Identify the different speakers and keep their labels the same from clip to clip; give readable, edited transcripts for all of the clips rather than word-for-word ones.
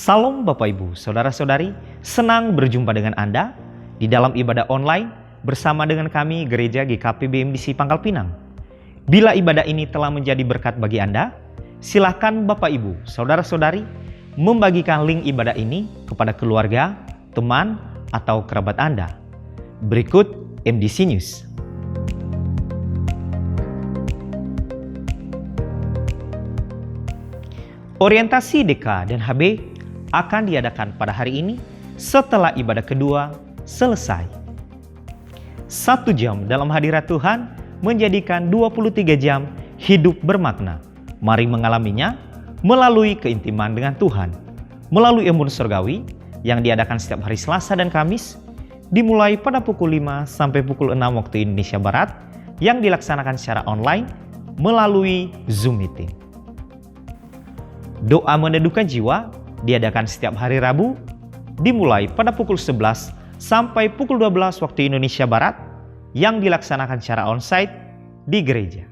Speaker 1: Salam Bapak Ibu, Saudara-saudari, senang berjumpa dengan Anda di dalam ibadah online bersama dengan kami Gereja GKP BMDC Pangkal Pinang. Bila ibadah ini telah menjadi berkat bagi Anda, silakan Bapak Ibu, Saudara-saudari membagikan link ibadah ini kepada keluarga, teman, atau kerabat Anda. Berikut MDC News. Orientasi DK dan HB akan diadakan pada hari ini setelah ibadah kedua selesai. 1 jam dalam hadirat Tuhan menjadikan 23 jam hidup bermakna. Mari mengalaminya melalui keintiman dengan Tuhan, melalui embun surgawi yang diadakan setiap hari Selasa dan Kamis, dimulai pada pukul 5 sampai pukul 6 waktu Indonesia Barat, yang dilaksanakan secara online melalui Zoom Meeting. Doa meneduhkan jiwa diadakan setiap hari Rabu, dimulai pada pukul 11 sampai pukul 12 waktu Indonesia Barat, yang dilaksanakan secara onsite di gereja.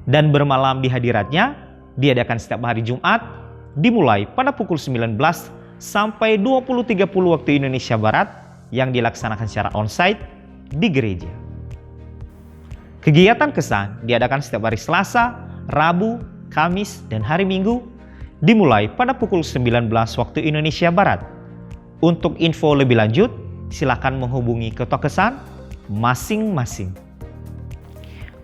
Speaker 1: Dan bermalam di hadiratnya diadakan setiap hari Jumat, dimulai pada pukul 19 sampai 20.30 waktu Indonesia Barat, yang dilaksanakan secara onsite di gereja. Kegiatan kesan diadakan setiap hari Selasa, Rabu, Kamis, dan hari Minggu, dimulai pada pukul 19 waktu Indonesia Barat. Untuk info lebih lanjut, silakan menghubungi ketua kesan masing-masing.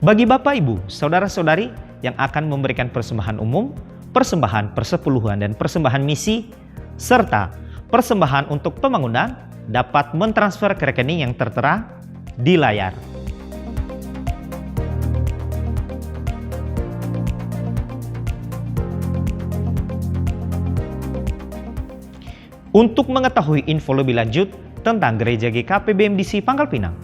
Speaker 1: Bagi Bapak Ibu, Saudara-saudari yang akan memberikan persembahan umum, persembahan persepuluhan dan persembahan misi, serta persembahan untuk pembangunan, dapat mentransfer ke rekening yang tertera di layar. Untuk mengetahui info lebih lanjut tentang Gereja GKP BMDC Pangkal Pinang,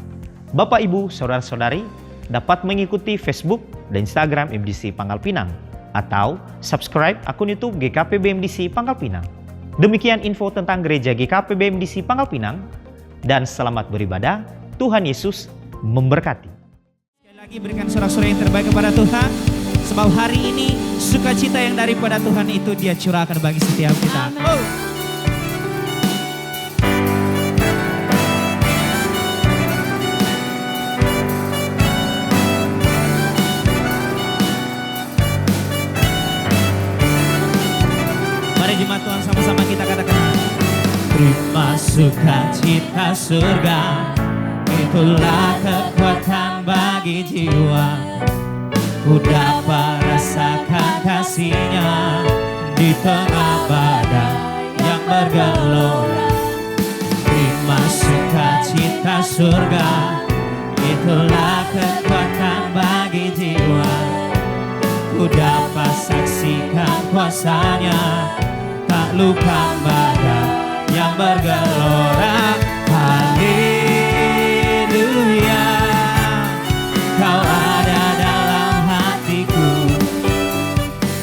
Speaker 1: Bapak Ibu, Saudara-saudari dapat mengikuti Facebook dan Instagram MDC Pangkal Pinang, atau subscribe akun YouTube GKP BMDC Pangkal Pinang. Demikian info tentang Gereja GKP BMDC Pangkal Pinang, dan selamat beribadah. Tuhan Yesus memberkati.
Speaker 2: Sekali lagi berikan sorak-sorai yang terbaik kepada Tuhan, sebab hari ini sukacita yang daripada Tuhan itu Dia curahkan bagi setiap kita. Jemaat Tuhan, sama-sama kita katakan, terima sukacita surga, itulah kekuatan bagi jiwa. Ku dapat rasakan kasih-Nya di tengah badai yang bergelora. Terima sukacita surga, itulah kekuatan bagi jiwa. Ku dapat saksikan kuasa-Nya, tak lupa badai yang bergelora. Haleluya, Kau ada dalam hatiku,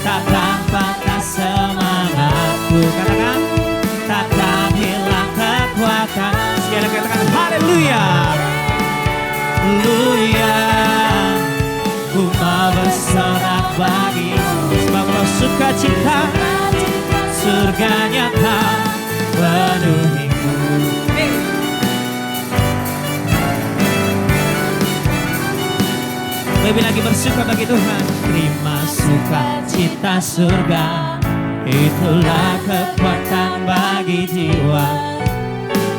Speaker 2: takkan patah semangatku. Katakan, takkan hilang kekuatan. Sekali lagi katakan, haleluya, haleluya. Ku mau bersorak bagimu, sebab Kau sukacita surga nyata penuhiku. Lebih lagi bersuka bagi Tuhan. Terima sukacita surga, itulah kekuatan bagi jiwa.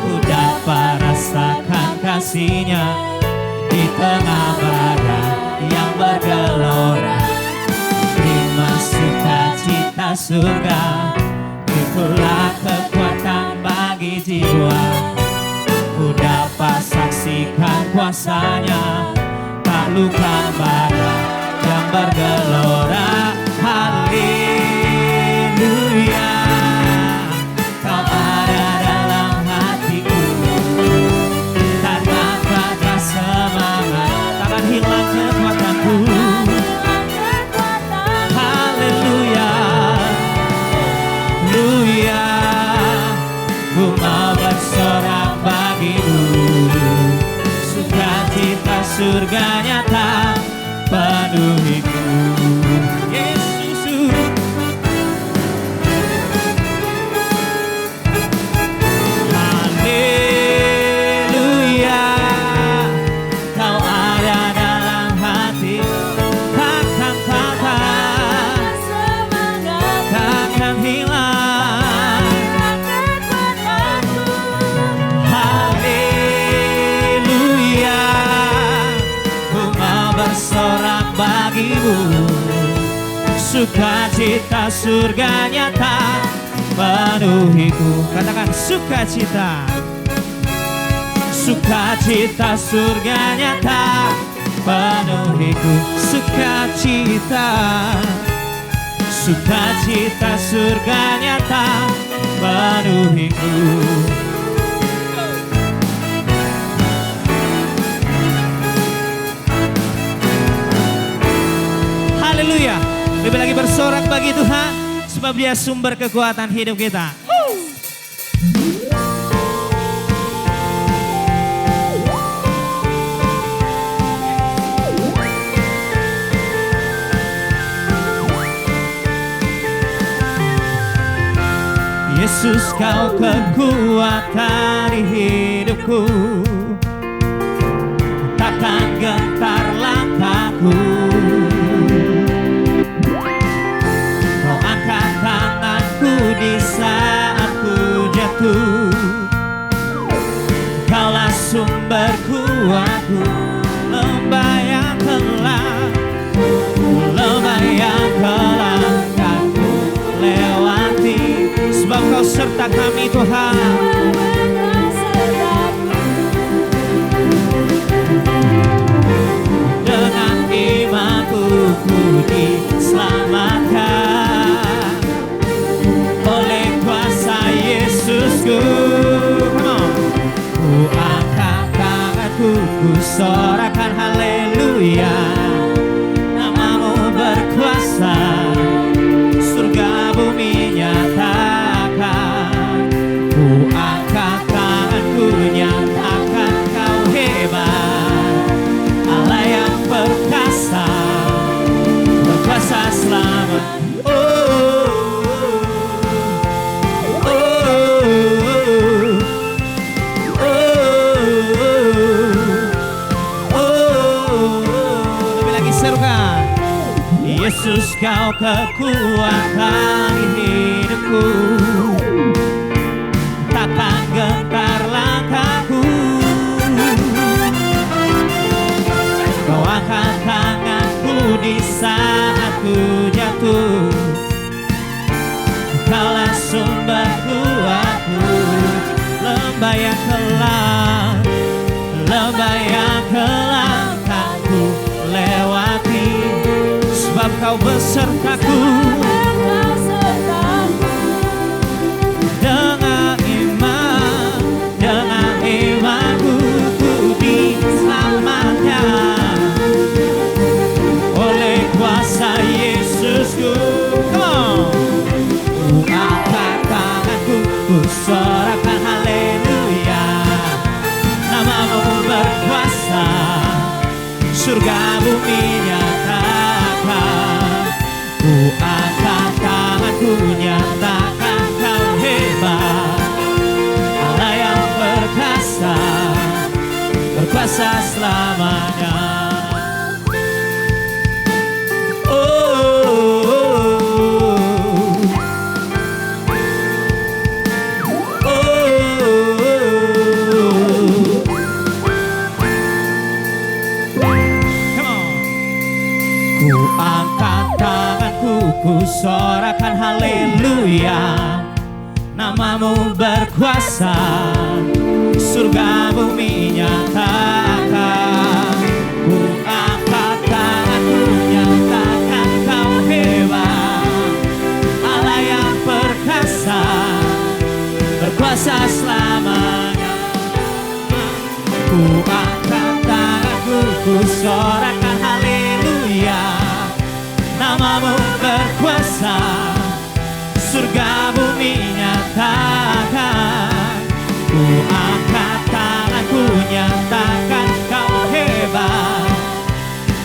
Speaker 2: Ku dapat rasakan kasih-Nya di tengah badai yang bergelora. Terima sukacita surga, itulah kekuatan bagi jiwa. Ku dapat saksikan kuasa-Nya, tak luka badai yang bergelora. Haleluya, Kau ada dalam hatiku, takkan patah semangat, takkan hilang kekuatanku. Haleluya, haleluya. Ku mau bersorak bagimu, sukacita surga nyata penuhiku. Yesus, bagimu. Sukacita surga nyata penuhiku. Katakan sukacita. Sukacita surga nyata penuhiku. Sukacita. Sukacita surga nyata penuhiku. Haleluya. Lebih lagi bersorak bagi Tuhan, sebab Dia sumber kekuatan hidup kita. Yesus, Kau kekuatan di hidupku, takkan gentar langkahku. Kau angkat tanganku di saat ku jatuh. Kaulah sumber kuatku, lembah yang gelap, lembah yang gelap kan ku lewati. Sebab Kau serta kami Tuhan. Dengan imanku ku diselamatkan oleh kuasa Yesusku. Ku angkat tanganku, ku sorakan haleluya. Namamu berkuasa, surga bumi nyatakan. Ku angkat tanganku, nyatakan Kau hebat, Allah yang perkasa, berkuasa selama. Lebih lagi serukan. Yesus, Kau kekuatan hidupku, takkan gentar langkahku. Kau angkat tanganku di saat ku jatuh. Kaulah sumber kuatku, lembah yang gelap, lembah yang gelap tak ku lewati. Sebab Kau besertaku. Dengan iman, dengan imanku ku diselamatkan oleh kuasa Yesusku. Come on. Ku angkat tanganku, ku sorakan haleluya. Namamu berkuasa, surga bumi nyatakan. Ku angkat tanganku, nyatakan Kau hebat, Allah yang perkasa, berkuasa selamanya. Ku angkat tanganku, ku sorakan haleluya. Namamu berkuasa, surga bumi nyatakan. Ku angkat tanganku, nyatakan Kau hebat, Allah yang perkasa, berkuasa selamanya. Ku angkat tanganku, ku sorakan haleluya. Namamu berkuasa, surga bumi nyatakan. Ku angkat tanganku, nyatakan Kau hebat,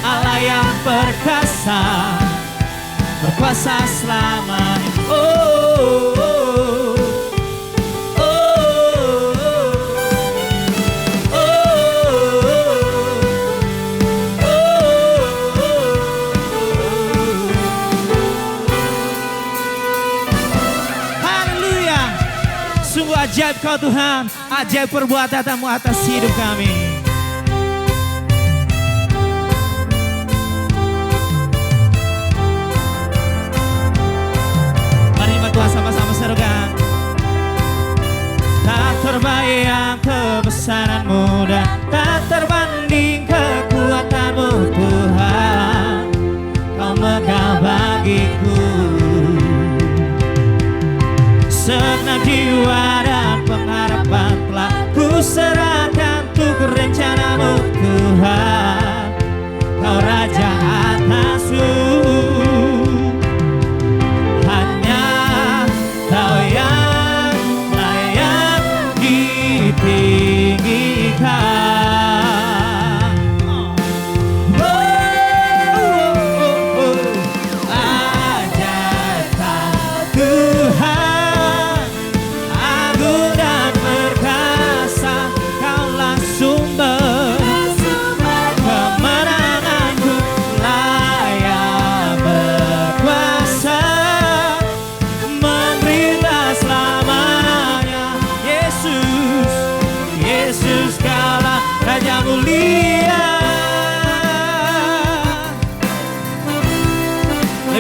Speaker 2: Allah yang perkasa, berkuasa selamanya. Sungguh ajaib Kau Tuhan, ajaib perbuatan-Mu atas hidup kami.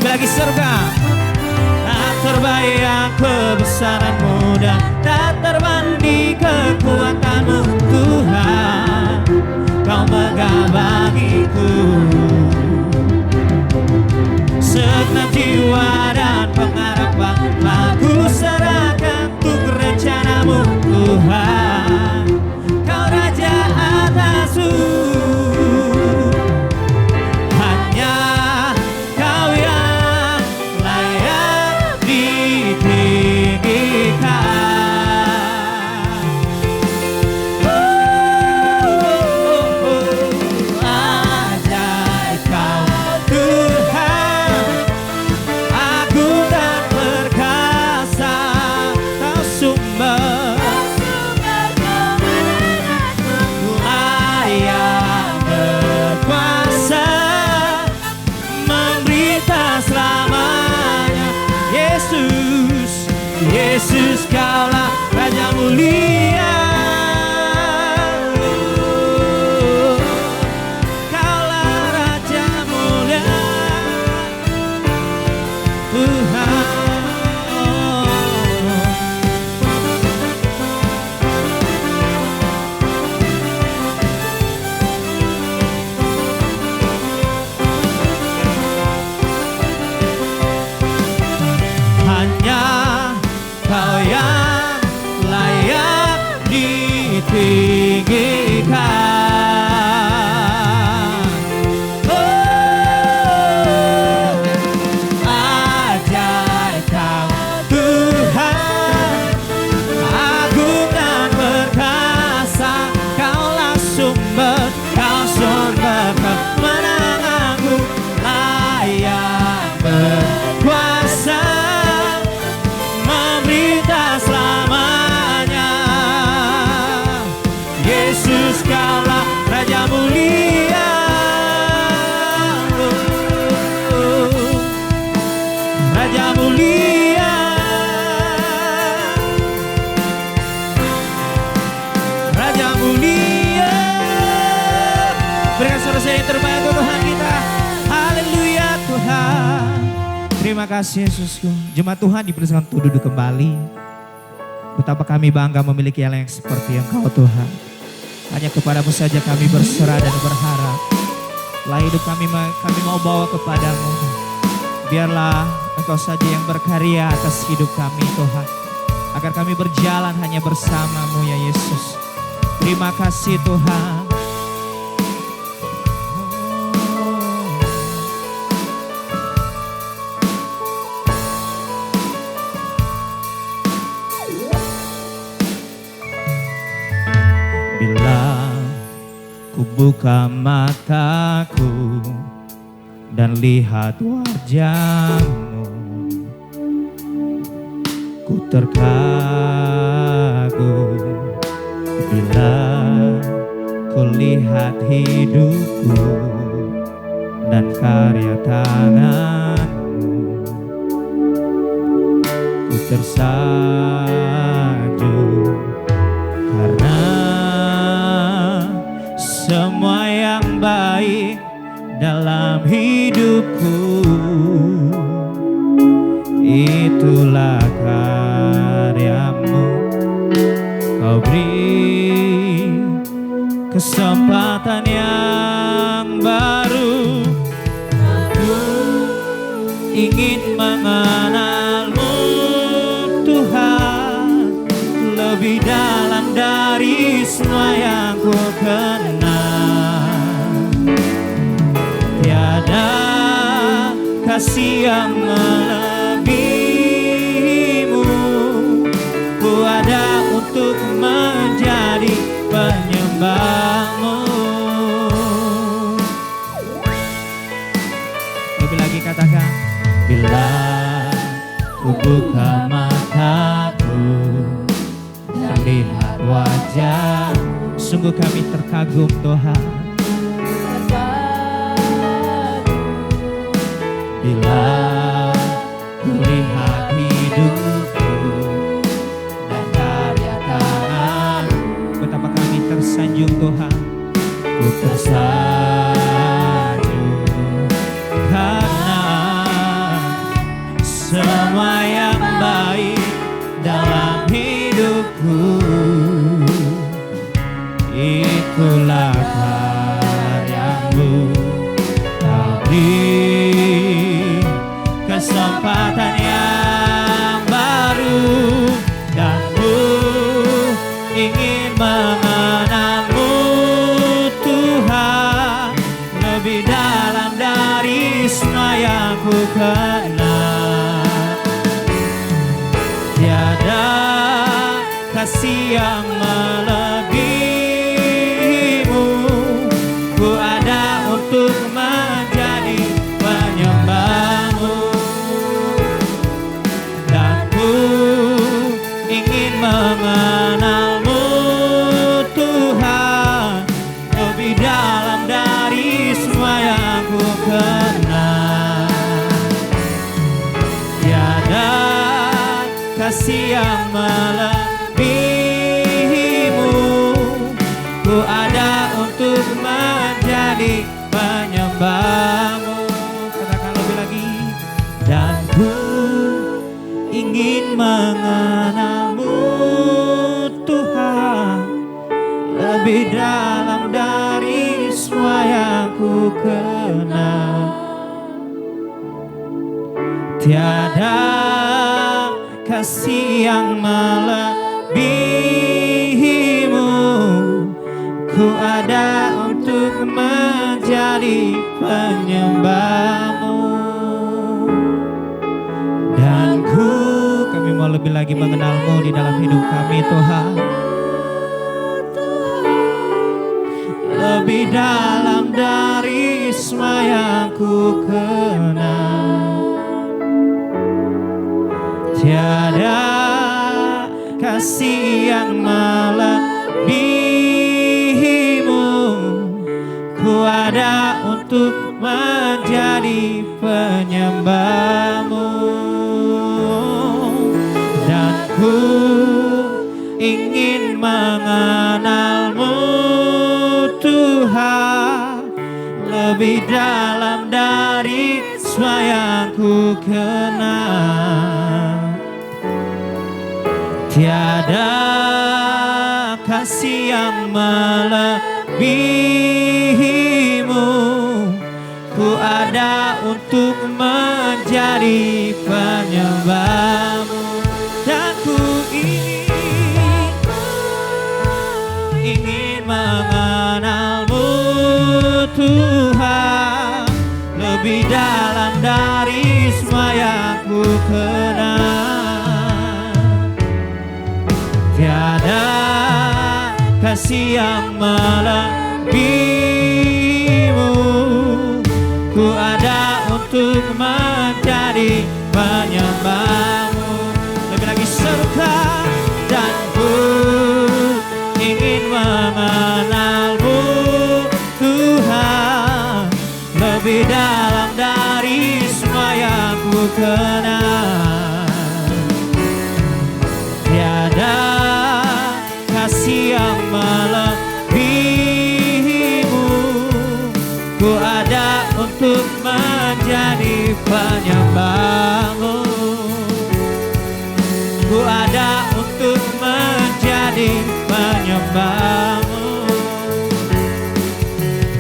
Speaker 2: lagi surga. Tak terbayang kebesaran-Mu dan tak terbanding kekuatan-Mu Tuhan. Kau megah bagiku segenap jiwa dan pengharapan, aku serahkan untuk rencana-Mu Tuhan. Kau Raja atasku, hanya Kau yang layak ditinggikan. Ajaib Kau Tuhan, agung dan perkasa, Kau sumber layak berkuasa, memerintah selamanya. Yesus, Yesus Kaulah Raja mulia. Kaulah Raja mulia Tuhan. Hanya Kau yang layak ditinggikan. Oh, ajaib Kau Tuhan, agung dan perkasa, Kaulah sumber, Kau sumber kemenanganku, layak berkuasa, memerintah selamanya. Yesus Kaulah Raja mulia. Raja mulia. Raja mulia. Berikan sorak-sorai yang terbaik untuk Tuhan kita. Haleluya Tuhan. Terima kasih Yesusku. Jemaat Tuhan dipersilakan untuk duduk kembali. Betapa kami bangga memiliki Allah yang seperti Engkau Tuhan. Hanya kepada-Mu saja kami berserah dan berharap. Lah hidup kami mau bawa kepadamu. Biarlah Engkau saja yang berkarya atas hidup kami Tuhan. Agar kami berjalan hanya bersama-Mu ya Yesus. Terima kasih Tuhan. Bila ku buka mataku dan lihat wajah-Mu, ku terkagum. Bila ku lihat hidupku dan karya tangan-Mu, ku tersanjung karena semua yang baik dalam hidupku itulah karya-Mu. Kau beri kesempatan yang baru. Aku ingin mengenal-Mu Tuhan lebih dalam dari semua yang ku kenal. Tiada kasih yang melebihi-Mu. Ku ada untuk menjadi penyembah-Mu. Lebih lagi katakan, bila ku buka mataku dan lihat wajah, sungguh kami terkagum Tuhan. Bila ku lihat hidupku dan karya tangan, betapa kami tersanjung Tuhan. Ku tersanjung karena ku kenal. Tiada kasih yang melebihimu, ku ada untuk menjadi penyembahmu, dan ku ingin mengenalmu Tuhan lebih dalam dari semua yang ku kenal. Tiada kasih yang melebihimu, ku ada untuk menjadi penyembahmu. Katakan lebih lagi. Dan ku ingin mengenalmu Tuhan lebih dalam dari semua yang ku kenal. Tiada kasih yang melebihimu, ku ada untuk menjadi penyembahmu, dan kami mau lebih lagi mengenalmu di dalam hidup kami Tuhan, lebih dalam dari semua yang ku kenal. Tiada kasih yang melebihimu, ku ada untuk menjadi penyembahmu, dan ku ingin mengenalmu Tuhan lebih dalam dari semua yang ku kenal. Tiada kasih yang melebihimu, ku ada untuk menjadi penyembahmu, dan ku ingin mengenalmu Tuhan lebih dalam dari semua yang ku kenal. Tiada kasih yang melebihimu, ku ada untuk menjadi penyembahmu. Lebih lagi serukan. Dan ku ingin mengenalmu Tuhan lebih dalam dari semua yang ku kenal. Tiada kasih yang melebihimu, ku ada untuk menjadi penyembahmu, ku ada untuk menjadi penyembahmu,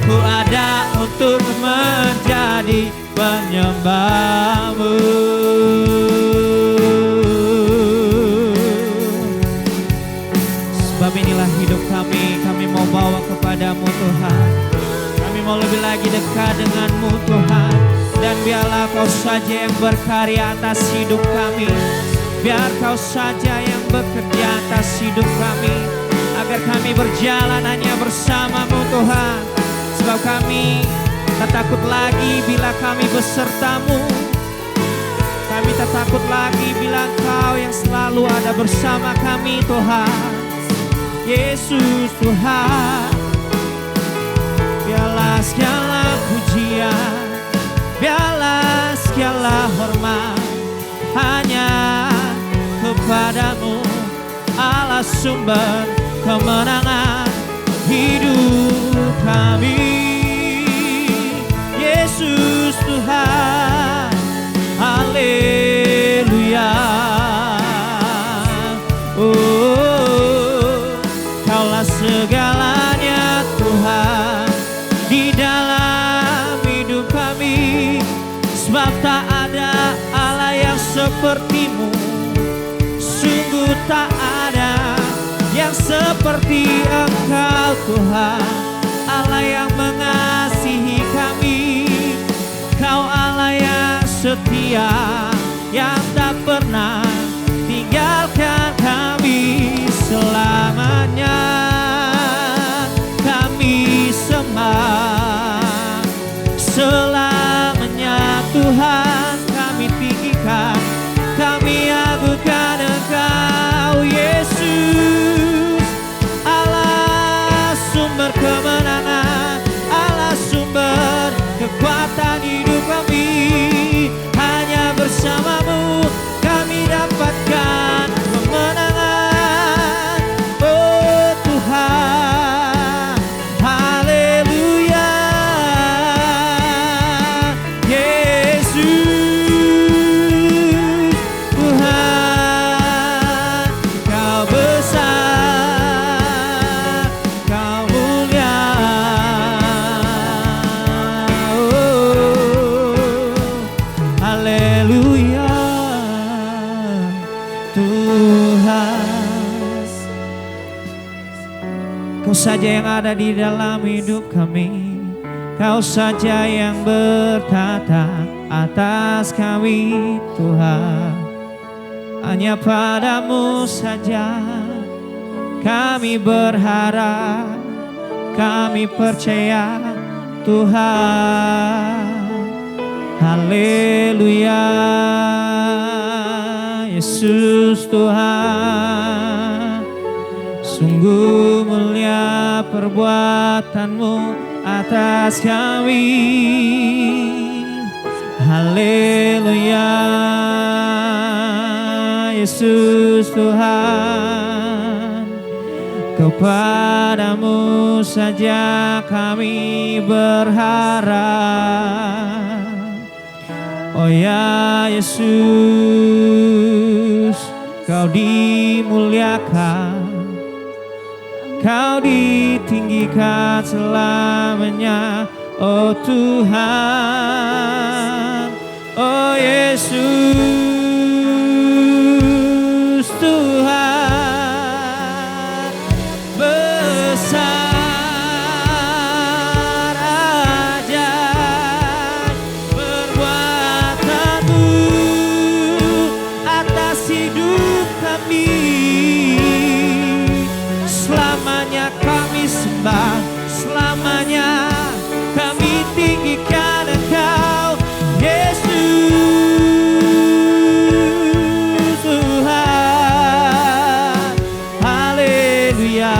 Speaker 2: ku ada untuk menjadi penyembahmu. Sebab inilah hidup kami mau bawa kepadamu Tuhan. Kami mau lebih lagi dekat denganmu Tuhan. Dan biarlah kau saja yang berkarya atas hidup kami. Biar kau saja yang bekerja atas hidup kami, agar kami berjalan hanya bersamamu Tuhan. Sebab kami tak takut lagi bila kami besertamu. Kami tak takut lagi bila Engkau yang selalu ada bersama kami Tuhan. Yesus Tuhan, biarlah segala pujian, biarlah segala hormat hanya kepadamu, Allah sumber kemenangan hidup kami. Yesus Tuhan, haleluya. Oh, Kaulah segalanya Tuhan di dalam hidup kami. Sebab tak ada Allah yang sepertimu, sungguh tak ada yang seperti Engkau Tuhan. Allah yang mengasihi kami, Kau Allah yang setia yang tak pernah tinggalkan kami selamanya. Kami sembah selamanya Tuhan, kami tinggikan, kami agungkan Engkau Yesus, Allah sumber kemenangan, Allah sumber kekuatan hidup kami. Hanya bersamamu kami dapatkan kemenangan. Oh Tuhan, haleluya. Yesus, Tuhan, Kau besar, Kau mulia. Oh, haleluya, Tuhan. Kau saja yang ada di dalam hidup kami, Kau saja yang bertata atas kami Tuhan. Hanya padamu saja kami berharap, kami percaya Tuhan. Haleluya, Yesus Tuhan. Sungguh mulia perbuatan-Mu atas kami. Haleluya, Yesus Tuhan. Kepadamu saja kami berharap. Oh ya Yesus, Kau dimuliakan, Kau ditinggikan selamanya. Oh Tuhan, oh Yesus Tuhan, besar ajaib perbuatan-Mu atas hidup kami. Selamanya kami sembah, selamanya kami tinggikan Engkau Yesus Tuhan. Haleluya.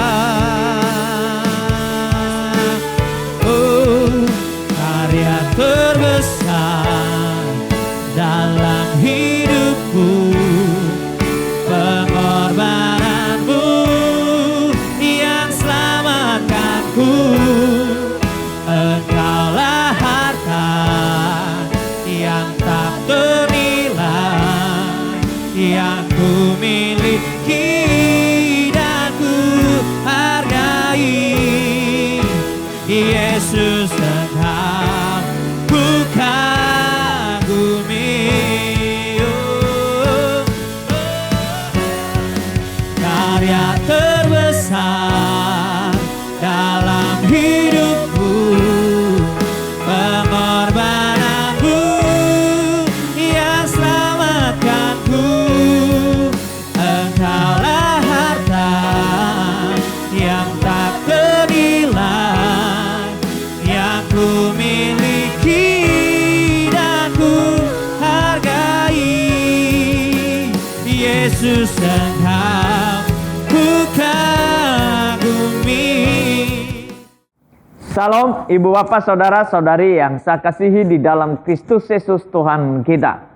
Speaker 2: Oh, karya terbesar dalam hidupku, pengorbananmu yang selamatkanku. Engkaulah harta yang tak ternilai, yang ku miliki dan ku hargai. Yesus Engkau ku kagumi. Oh, karya terbesar dalam hidupku, pengorbananmu yang selamatkanku. Engkaulah harta yang tak ternilai, yang ku miliki dan ku hargai. Yesus Engkau ku kagumi.
Speaker 3: Salam Ibu Bapak Saudara-saudari yang saya kasihi di dalam Kristus Yesus Tuhan kita.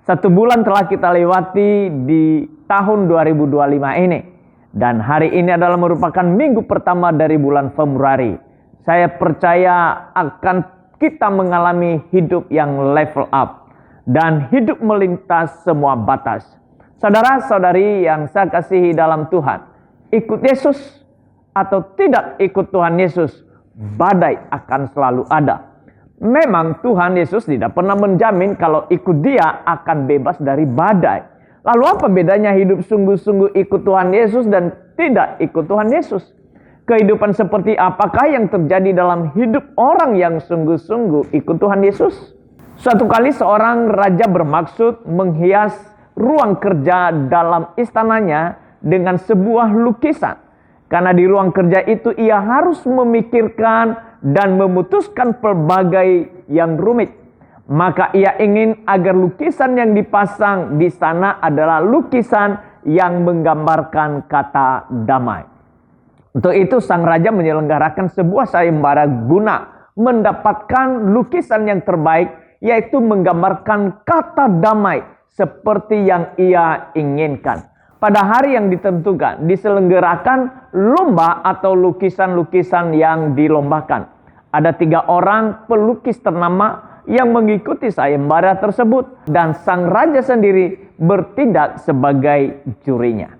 Speaker 3: 1 bulan telah kita lewati di tahun 2025 ini. Dan hari ini adalah merupakan minggu pertama dari bulan Februari. Saya percaya akan kita mengalami hidup yang level up dan hidup melintas semua batas. Saudara-saudari yang saya kasihi dalam Tuhan, ikut Yesus atau tidak ikut Tuhan Yesus, badai akan selalu ada. Memang Tuhan Yesus tidak pernah menjamin kalau ikut Dia akan bebas dari badai. Lalu apa bedanya hidup sungguh-sungguh ikut Tuhan Yesus dan tidak ikut Tuhan Yesus? Kehidupan seperti apakah yang terjadi dalam hidup orang yang sungguh-sungguh ikut Tuhan Yesus? Suatu kali seorang raja bermaksud menghias ruang kerja dalam istananya dengan sebuah lukisan. Karena di ruang kerja itu ia harus memikirkan dan memutuskan pelbagai yang rumit. Maka ia ingin agar lukisan yang dipasang di sana adalah lukisan yang menggambarkan kata damai. Untuk itu sang raja menyelenggarakan sebuah sayembara guna mendapatkan lukisan yang terbaik, yaitu menggambarkan kata damai seperti yang ia inginkan. Pada hari yang ditentukan diselenggarakan lomba atau lukisan-lukisan yang dilombakan. Ada 3 orang pelukis ternama yang mengikuti sayembara tersebut, dan sang raja sendiri bertindak sebagai jurinya.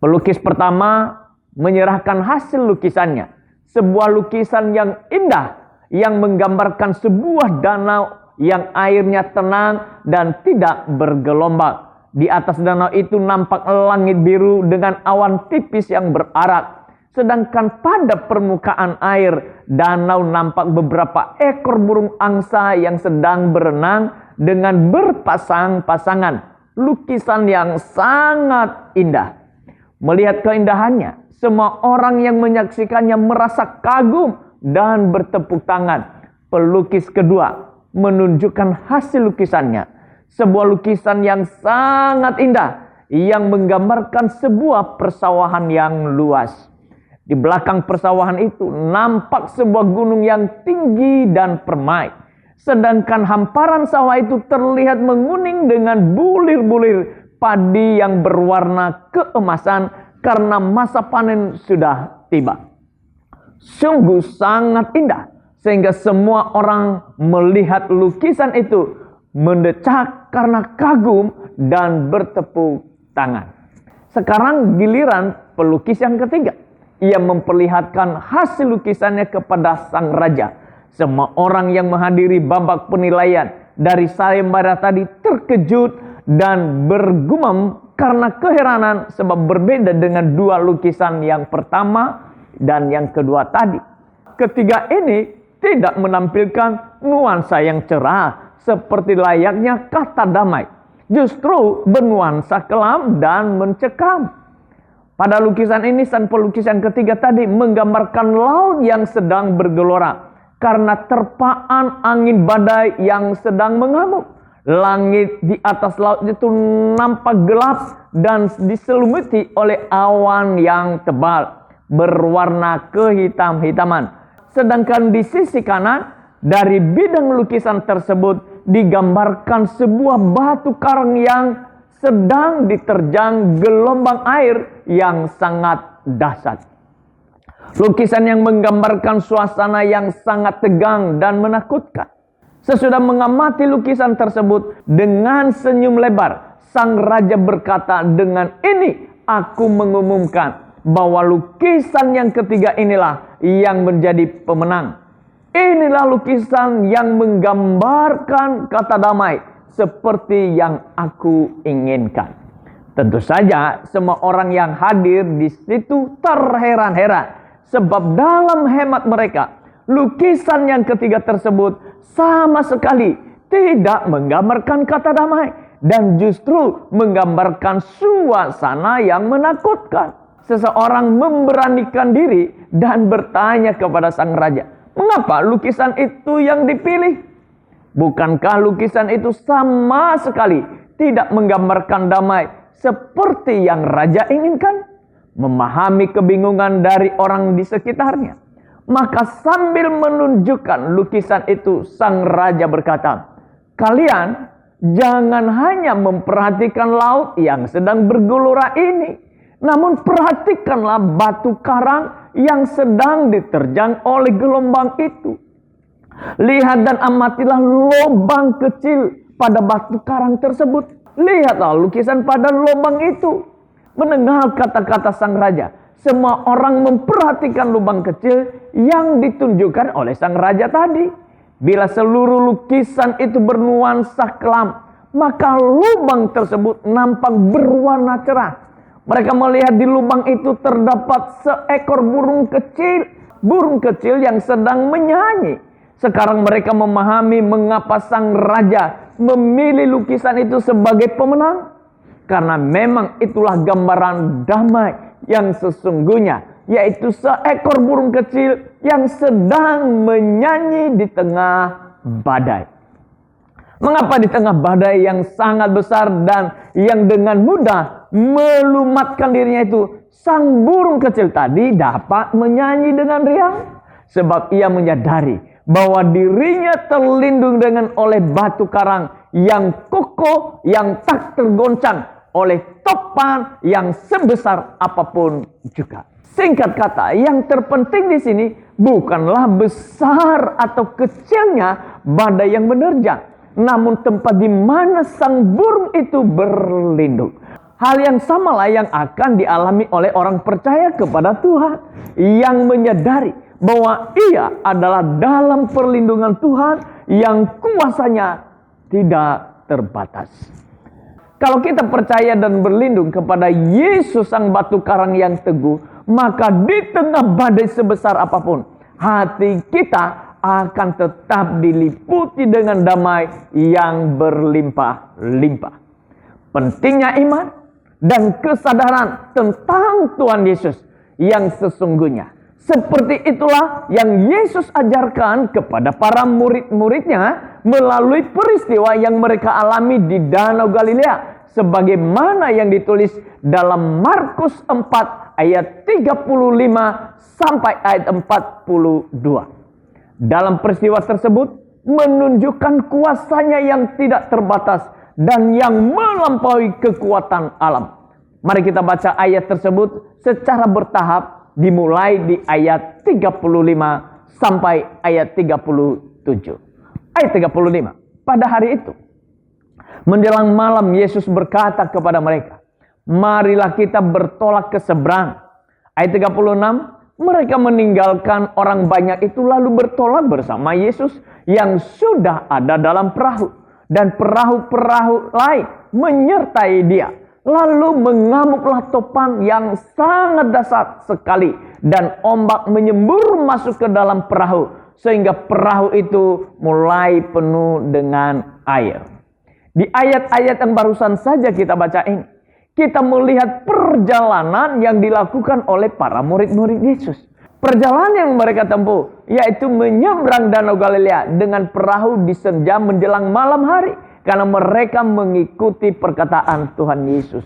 Speaker 3: Pelukis pertama menyerahkan hasil lukisannya, sebuah lukisan yang indah yang menggambarkan sebuah danau yang airnya tenang dan tidak bergelombang. Di atas danau itu nampak langit biru dengan awan tipis yang berarak. Sedangkan pada permukaan air danau nampak beberapa ekor burung angsa yang sedang berenang dengan berpasang-pasangan. Lukisan yang sangat indah. Melihat keindahannya, semua orang yang menyaksikannya merasa kagum dan bertepuk tangan. Pelukis kedua menunjukkan hasil lukisannya. Sebuah lukisan yang sangat indah yang menggambarkan sebuah persawahan yang luas. Di belakang persawahan itu nampak sebuah gunung yang tinggi dan permai. Sedangkan hamparan sawah itu terlihat menguning dengan bulir-bulir padi yang berwarna keemasan karena masa panen sudah tiba. Sungguh sangat indah sehingga semua orang melihat lukisan itu mendecak karena kagum dan bertepuk tangan. Sekarang giliran pelukis yang ketiga. Ia memperlihatkan hasil lukisannya kepada sang raja. Semua orang yang menghadiri babak penilaian dari sayembara tadi terkejut dan bergumam karena keheranan sebab berbeda dengan 2 lukisan yang pertama dan yang kedua tadi. Ketiga ini tidak menampilkan nuansa yang cerah seperti layaknya kata damai. Justru bernuansa kelam dan mencekam. Pada lukisan ini sang pelukis yang ketiga tadi menggambarkan laut yang sedang bergelora karena terpaan angin badai yang sedang mengamuk. Langit di atas laut itu nampak gelap dan diselumuti oleh awan yang tebal berwarna kehitam-hitaman. Sedangkan di sisi kanan dari bidang lukisan tersebut digambarkan sebuah batu karang yang sedang diterjang gelombang air yang sangat dahsyat. Lukisan yang menggambarkan suasana yang sangat tegang dan menakutkan. Sesudah mengamati lukisan tersebut dengan senyum lebar, sang raja berkata, "Dengan ini aku mengumumkan bahwa lukisan yang ketiga inilah yang menjadi pemenang. Inilah lukisan yang menggambarkan kata damai seperti yang aku inginkan." Tentu saja semua orang yang hadir di situ terheran-heran sebab dalam hemat mereka lukisan yang ketiga tersebut sama sekali tidak menggambarkan kata damai dan justru menggambarkan suasana yang menakutkan. Seseorang memberanikan diri dan bertanya kepada sang raja, "Mengapa lukisan itu yang dipilih? Bukankah lukisan itu sama sekali tidak menggambarkan damai seperti yang raja inginkan?" Memahami kebingungan dari orang di sekitarnya, maka sambil menunjukkan lukisan itu, sang raja berkata, "Kalian jangan hanya memperhatikan laut yang sedang bergelora ini, namun perhatikanlah batu karang yang sedang diterjang oleh gelombang itu. Lihat dan amatilah lubang kecil pada batu karang tersebut. Lihatlah lukisan pada lubang itu." Mendengar kata-kata sang raja, semua orang memperhatikan lubang kecil yang ditunjukkan oleh sang raja tadi. Bila seluruh lukisan itu bernuansa kelam, maka lubang tersebut nampak berwarna cerah. Mereka melihat di lubang itu terdapat seekor burung kecil yang sedang menyanyi. Sekarang mereka memahami mengapa sang raja memilih lukisan itu sebagai pemenang. Karena memang itulah gambaran damai yang sesungguhnya, yaitu seekor burung kecil yang sedang menyanyi di tengah badai. Mengapa di tengah badai yang sangat besar dan yang dengan mudah melumatkan dirinya itu, sang burung kecil tadi dapat menyanyi dengan riang? Sebab ia menyadari bahwa dirinya terlindung dengan oleh batu karang yang kokoh, yang tak tergoncang oleh topan yang sebesar apapun juga. Singkat kata, yang terpenting di sini bukanlah besar atau kecilnya badai yang menerjang, namun tempat di mana sang burung itu berlindung. Hal yang samalah yang akan dialami oleh orang percaya kepada Tuhan, yang menyadari bahwa ia adalah dalam perlindungan Tuhan yang kuasanya tidak terbatas. Kalau kita percaya dan berlindung kepada Yesus sang batu karang yang teguh, maka di tengah badai sebesar apapun, hati kita akan tetap diliputi dengan damai yang berlimpah-limpah. Pentingnya iman dan kesadaran tentang Tuhan Yesus yang sesungguhnya. Seperti itulah yang Yesus ajarkan kepada para murid-muridnya melalui peristiwa yang mereka alami di Danau Galilea, sebagaimana yang ditulis dalam Markus 4 ayat 35 sampai ayat 42. Dalam peristiwa tersebut menunjukkan kuasanya yang tidak terbatas dan yang melampaui kekuatan alam. Mari kita baca ayat tersebut secara bertahap, dimulai di ayat 35 sampai ayat 37. Ayat 35. Pada hari itu, menjelang malam, Yesus berkata kepada mereka, "Marilah kita bertolak ke seberang." Ayat 36, mereka meninggalkan orang banyak itu lalu bertolak bersama Yesus yang sudah ada dalam perahu. Dan perahu-perahu lain menyertai dia. Lalu mengamuklah topan yang sangat dahsyat sekali, dan ombak menyembur masuk ke dalam perahu, sehingga perahu itu mulai penuh dengan air. Di ayat-ayat yang barusan saja kita baca ini, kita melihat perjalanan yang dilakukan oleh para murid-murid Yesus. Perjalanan yang mereka tempuh, yaitu menyeberang Danau Galilea dengan perahu di senja menjelang malam hari, karena mereka mengikuti perkataan Tuhan Yesus.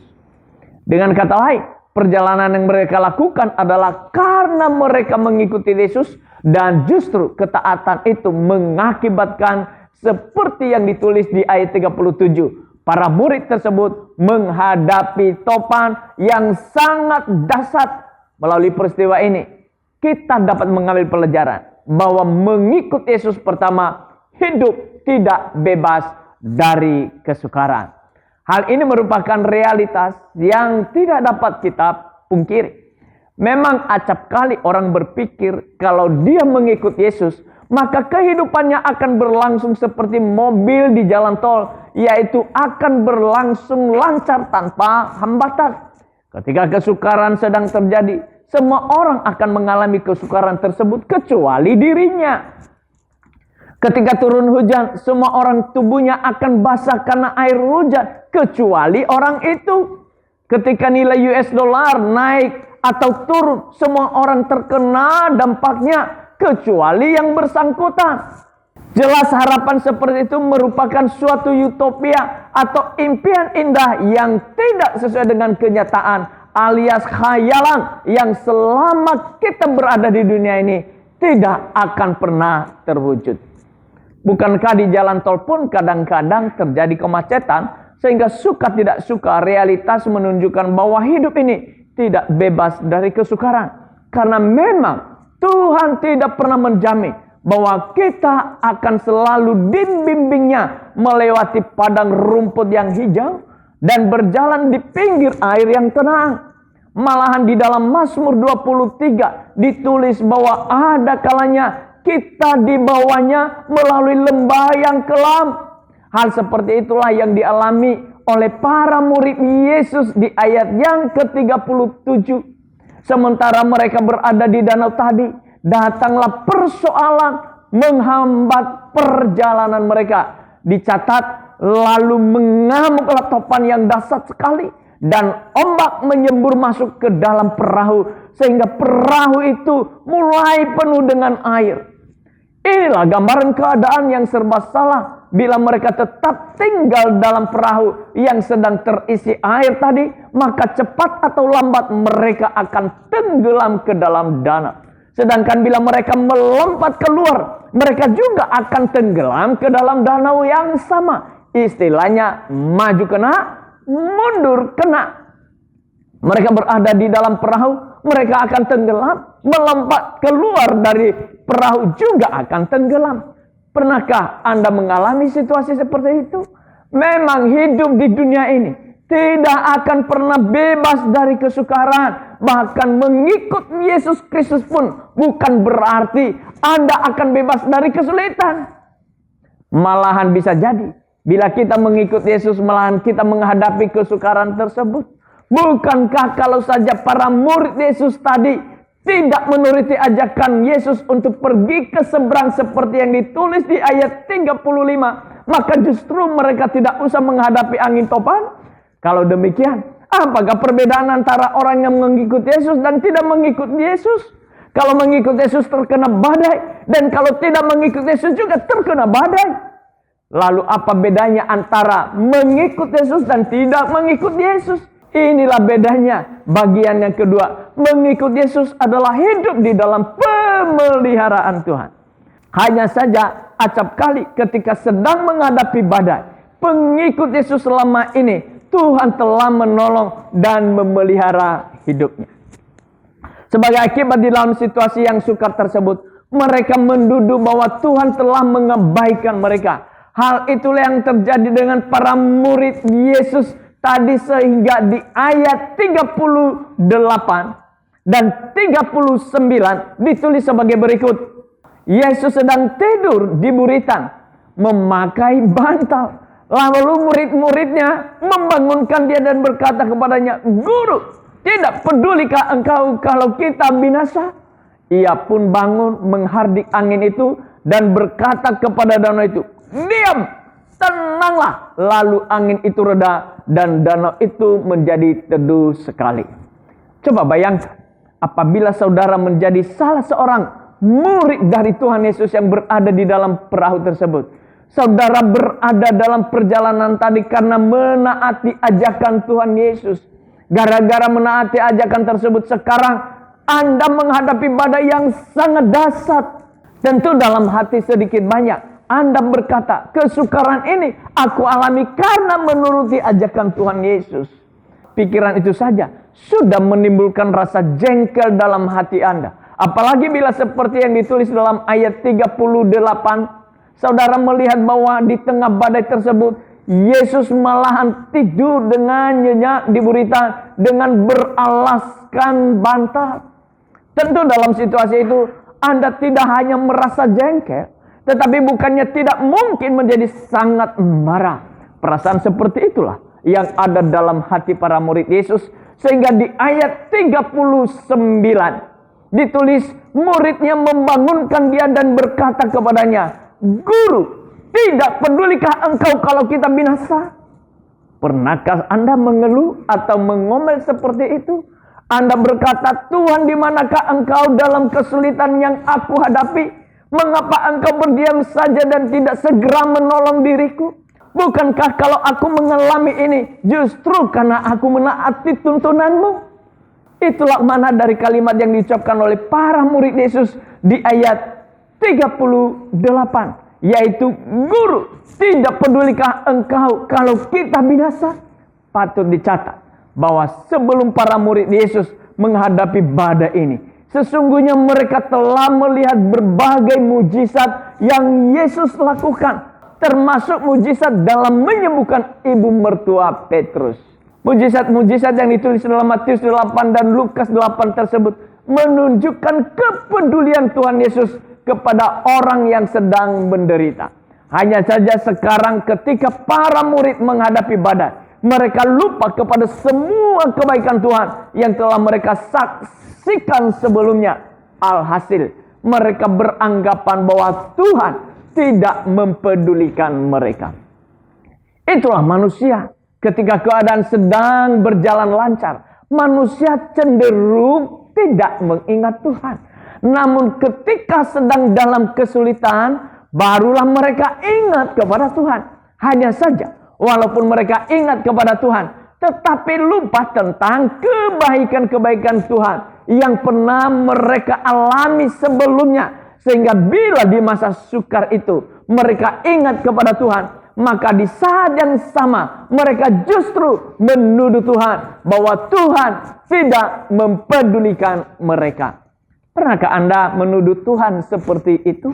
Speaker 3: Dengan kata lain, perjalanan yang mereka lakukan adalah karena mereka mengikuti Yesus, dan justru ketaatan itu mengakibatkan seperti yang ditulis di ayat 37. Para murid tersebut menghadapi topan yang sangat dahsyat. Melalui peristiwa ini, kita dapat mengambil pelajaran bahwa mengikut Yesus pertama, hidup tidak bebas dari kesukaran. Hal ini merupakan realitas yang tidak dapat kita pungkiri. Memang acap kali orang berpikir kalau dia mengikut Yesus, maka kehidupannya akan berlangsung seperti mobil di jalan tol, yaitu akan berlangsung lancar tanpa hambatan. Ketika kesukaran sedang terjadi, semua orang akan mengalami kesukaran tersebut kecuali dirinya. Ketika turun hujan, semua orang tubuhnya akan basah karena air hujan, kecuali orang itu. Ketika nilai US dollar naik atau turun, semua orang terkena dampaknya, kecuali yang bersangkutan. Jelas harapan seperti itu merupakan suatu utopia atau impian indah yang tidak sesuai dengan kenyataan, alias khayalan yang selama kita berada di dunia ini tidak akan pernah terwujud. Bukankah di jalan tol pun kadang-kadang terjadi kemacetan, sehingga suka tidak suka realitas menunjukkan bahwa hidup ini tidak bebas dari kesukaran. Karena memang Tuhan tidak pernah menjamin bahwa kita akan selalu dibimbingnya melewati padang rumput yang hijau dan berjalan di pinggir air yang tenang. Malahan di dalam Mazmur 23 ditulis bahwa ada kalanya kita dibawanya melalui lembah yang kelam. Hal seperti itulah yang dialami oleh para murid Yesus di ayat yang ke-37. Sementara mereka berada di danau tadi, datanglah persoalan, menghambat perjalanan mereka. Dicatat, lalu mengamuklah topan yang dahsyat sekali, dan ombak menyembur masuk ke dalam perahu, sehingga perahu itu mulai penuh dengan air. Inilah gambaran keadaan yang serba salah bila mereka tetap tinggal dalam perahu yang sedang terisi air tadi, maka cepat atau lambat mereka akan tenggelam ke dalam danau. Sedangkan bila mereka melompat keluar, mereka juga akan tenggelam ke dalam danau yang sama. Istilahnya maju kena, mundur kena. Mereka berada di dalam perahu, mereka akan tenggelam. Melompat keluar dari perahu juga akan tenggelam. Pernahkah Anda mengalami situasi seperti itu? Memang hidup di dunia ini tidak akan pernah bebas dari kesukaran. Bahkan mengikut Yesus Kristus pun bukan berarti Anda akan bebas dari kesulitan. Malahan bisa jadi, bila kita mengikut Yesus, malahan kita menghadapi kesukaran tersebut. Bukankah kalau saja para murid Yesus tadi tidak menuruti ajakan Yesus untuk pergi ke seberang seperti yang ditulis di ayat 35, maka justru mereka tidak usah menghadapi angin topan? Kalau demikian, apakah perbedaan antara orang yang mengikut Yesus dan tidak mengikut Yesus? Kalau mengikut Yesus terkena badai, dan kalau tidak mengikut Yesus juga terkena badai. Lalu apa bedanya antara mengikut Yesus dan tidak mengikut Yesus? Inilah bedanya. Bagian yang kedua, mengikut Yesus adalah hidup di dalam pemeliharaan Tuhan. Hanya saja acap kali ketika sedang menghadapi badai, pengikut Yesus selama ini Tuhan telah menolong dan memelihara hidupnya. Sebagai akibat di dalam situasi yang sukar tersebut, mereka menduduh bahwa Tuhan telah mengabaikan mereka. Hal itulah yang terjadi dengan para murid Yesus tadi, sehingga di ayat 38 dan 39 ditulis sebagai berikut. Yesus sedang tidur di buritan, memakai bantal. Lalu murid-muridnya membangunkan dia dan berkata kepadanya, "Guru, tidak pedulikah engkau kalau kita binasa?" Ia pun bangun menghardik angin itu dan berkata kepada danau itu, "Diam, tenanglah." Lalu angin itu reda dan danau itu menjadi teduh sekali. Coba bayangkan, apabila saudara menjadi salah seorang murid dari Tuhan Yesus yang berada di dalam perahu tersebut. Saudara berada dalam perjalanan tadi karena menaati ajakan Tuhan Yesus. Gara-gara menaati ajakan tersebut, sekarang Anda menghadapi badai yang sangat dahsyat. Tentu dalam hati sedikit banyak Anda berkata, "Kesukaran ini aku alami karena menuruti ajakan Tuhan Yesus." Pikiran itu saja sudah menimbulkan rasa jengkel dalam hati Anda. Apalagi bila seperti yang ditulis dalam ayat 38, saudara melihat bahwa di tengah badai tersebut, Yesus malahan tidur dengan nyenyak di buritan dengan beralaskan bantal. Tentu dalam situasi itu Anda tidak hanya merasa jengkel, tetapi bukannya tidak mungkin menjadi sangat marah. Perasaan seperti itulah yang ada dalam hati para murid Yesus. Sehingga di ayat 39 ditulis, muridnya membangunkan dia dan berkata kepadanya, "Guru, tidak pedulikah engkau kalau kita binasa?" Pernahkah Anda mengeluh atau mengomel seperti itu? Anda berkata, "Tuhan, di manakah engkau dalam kesulitan yang aku hadapi? Mengapa engkau berdiam saja dan tidak segera menolong diriku? Bukankah kalau aku mengalami ini justru karena aku menaati tuntunanmu?" Itulah makna dari kalimat yang diucapkan oleh para murid Yesus di ayat 38. Yaitu, "Guru, tidak pedulikah engkau kalau kita binasa?" Patut dicatat bahwa sebelum para murid Yesus menghadapi badai ini, sesungguhnya mereka telah melihat berbagai mujizat yang Yesus lakukan. Termasuk mujizat dalam menyembuhkan ibu mertua Petrus. Mujizat-mujizat yang ditulis dalam Matius 8 dan Lukas 8 tersebut menunjukkan kepedulian Tuhan Yesus kepada orang yang sedang menderita. Hanya saja sekarang ketika para murid menghadapi badai, mereka lupa kepada semua kebaikan Tuhan yang telah mereka saksikan sebelumnya. Alhasil, mereka beranggapan bahwa Tuhan tidak mempedulikan mereka. Itulah manusia. Ketika keadaan sedang berjalan lancar, manusia cenderung tidak mengingat Tuhan. Namun ketika sedang dalam kesulitan, barulah mereka ingat kepada Tuhan. Hanya saja, walaupun mereka ingat kepada Tuhan, tetapi lupa tentang kebaikan-kebaikan Tuhan yang pernah mereka alami sebelumnya. Sehingga bila di masa sukar itu mereka ingat kepada Tuhan, maka di saat yang sama mereka justru menuduh Tuhan bahwa Tuhan tidak mempedulikan mereka. Pernahkah Anda menuduh Tuhan seperti itu?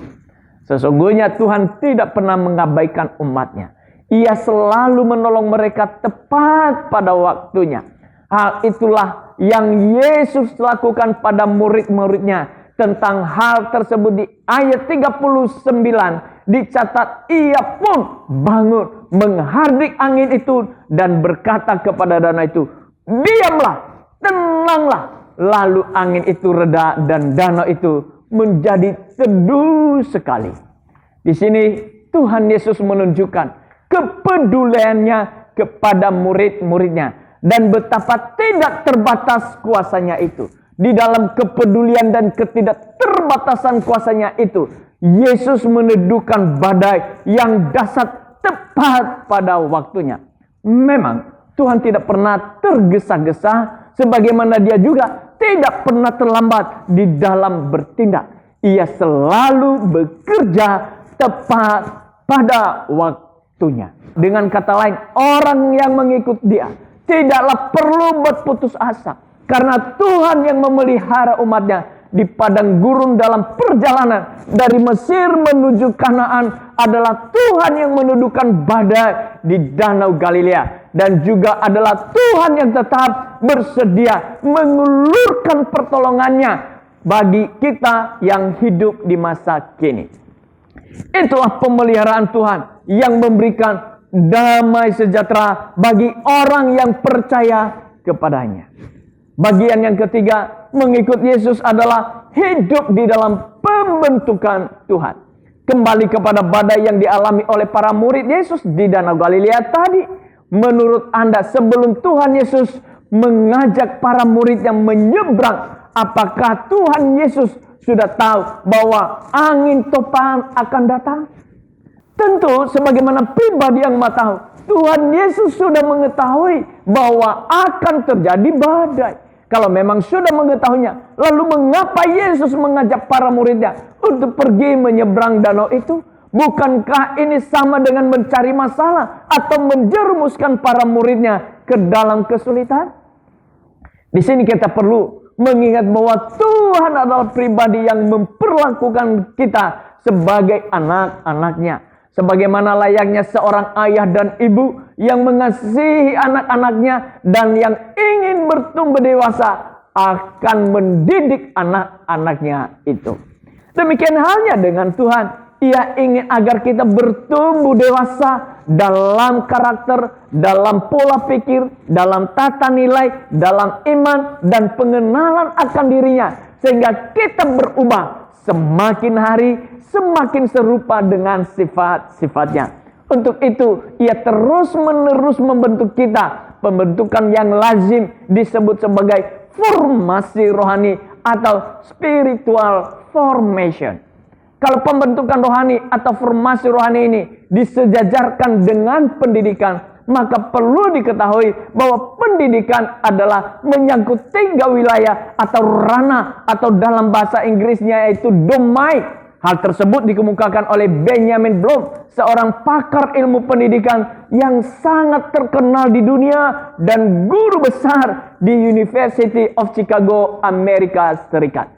Speaker 3: Sesungguhnya Tuhan tidak pernah mengabaikan umatnya. Ia selalu menolong mereka tepat pada waktunya. Hal itulah yang Yesus lakukan pada murid-muridnya. Tentang hal tersebut di ayat 39 dicatat, ia pun bangun menghardik angin itu dan berkata kepada danau itu, diamlah, tenanglah. Lalu angin itu reda dan danau itu menjadi teduh sekali. Di sini Tuhan Yesus menunjukkan kepeduliannya kepada murid-muridnya dan betapa tidak terbatas kuasanya itu. Di dalam kepedulian dan ketidakterbatasan kuasanya itu, Yesus meneduhkan badai yang dahsyat tepat pada waktunya. Memang Tuhan tidak pernah tergesa-gesa, sebagaimana Dia juga tidak pernah terlambat di dalam bertindak. Ia selalu bekerja tepat pada waktunya. Dengan kata lain, orang yang mengikut Dia tidaklah perlu berputus asa. Karena Tuhan yang memelihara umatnya di padang gurun dalam perjalanan dari Mesir menuju Kanaan adalah Tuhan yang menuduhkan badai di Danau Galilea. Dan juga adalah Tuhan yang tetap bersedia mengulurkan pertolongannya bagi kita yang hidup di masa kini. Itulah pemeliharaan Tuhan yang memberikan damai sejahtera bagi orang yang percaya kepadanya. Bagian yang ketiga, mengikut Yesus adalah hidup di dalam pembentukan Tuhan. Kembali kepada badai yang dialami oleh para murid Yesus di Danau Galilea tadi. Menurut Anda, sebelum Tuhan Yesus mengajak para murid yang menyeberang, apakah Tuhan Yesus sudah tahu bahwa angin topan akan datang? Tentu sebagaimana pribadi yang tahu, Tuhan Yesus sudah mengetahui bahwa akan terjadi badai. Kalau memang sudah mengetahuinya, lalu mengapa Yesus mengajak para muridnya untuk pergi menyeberang danau itu? Bukankah ini sama dengan mencari masalah atau menjerumuskan para muridnya ke dalam kesulitan? Di sini kita perlu mengingat bahwa Tuhan adalah pribadi yang memperlakukan kita sebagai anak-anaknya. Sebagaimana layaknya seorang ayah dan ibu yang mengasihi anak-anaknya dan yang ingin bertumbuh dewasa akan mendidik anak-anaknya itu. Demikian halnya dengan Tuhan. Ia ingin agar kita bertumbuh dewasa dalam karakter, dalam pola pikir, dalam tata nilai, dalam iman dan pengenalan akan dirinya. Sehingga kita berubah semakin hari semakin serupa dengan sifat-sifatnya. Untuk itu, ia terus-menerus membentuk kita. Pembentukan yang lazim disebut sebagai formasi rohani atau spiritual formation. Kalau pembentukan rohani atau formasi rohani ini disejajarkan dengan pendidikan, maka perlu diketahui bahwa pendidikan adalah menyangkut 3 wilayah atau ranah, atau dalam bahasa Inggrisnya yaitu domain. Hal tersebut dikemukakan oleh Benjamin Bloom, seorang pakar ilmu pendidikan yang sangat terkenal di dunia dan guru besar di University of Chicago, Amerika Serikat.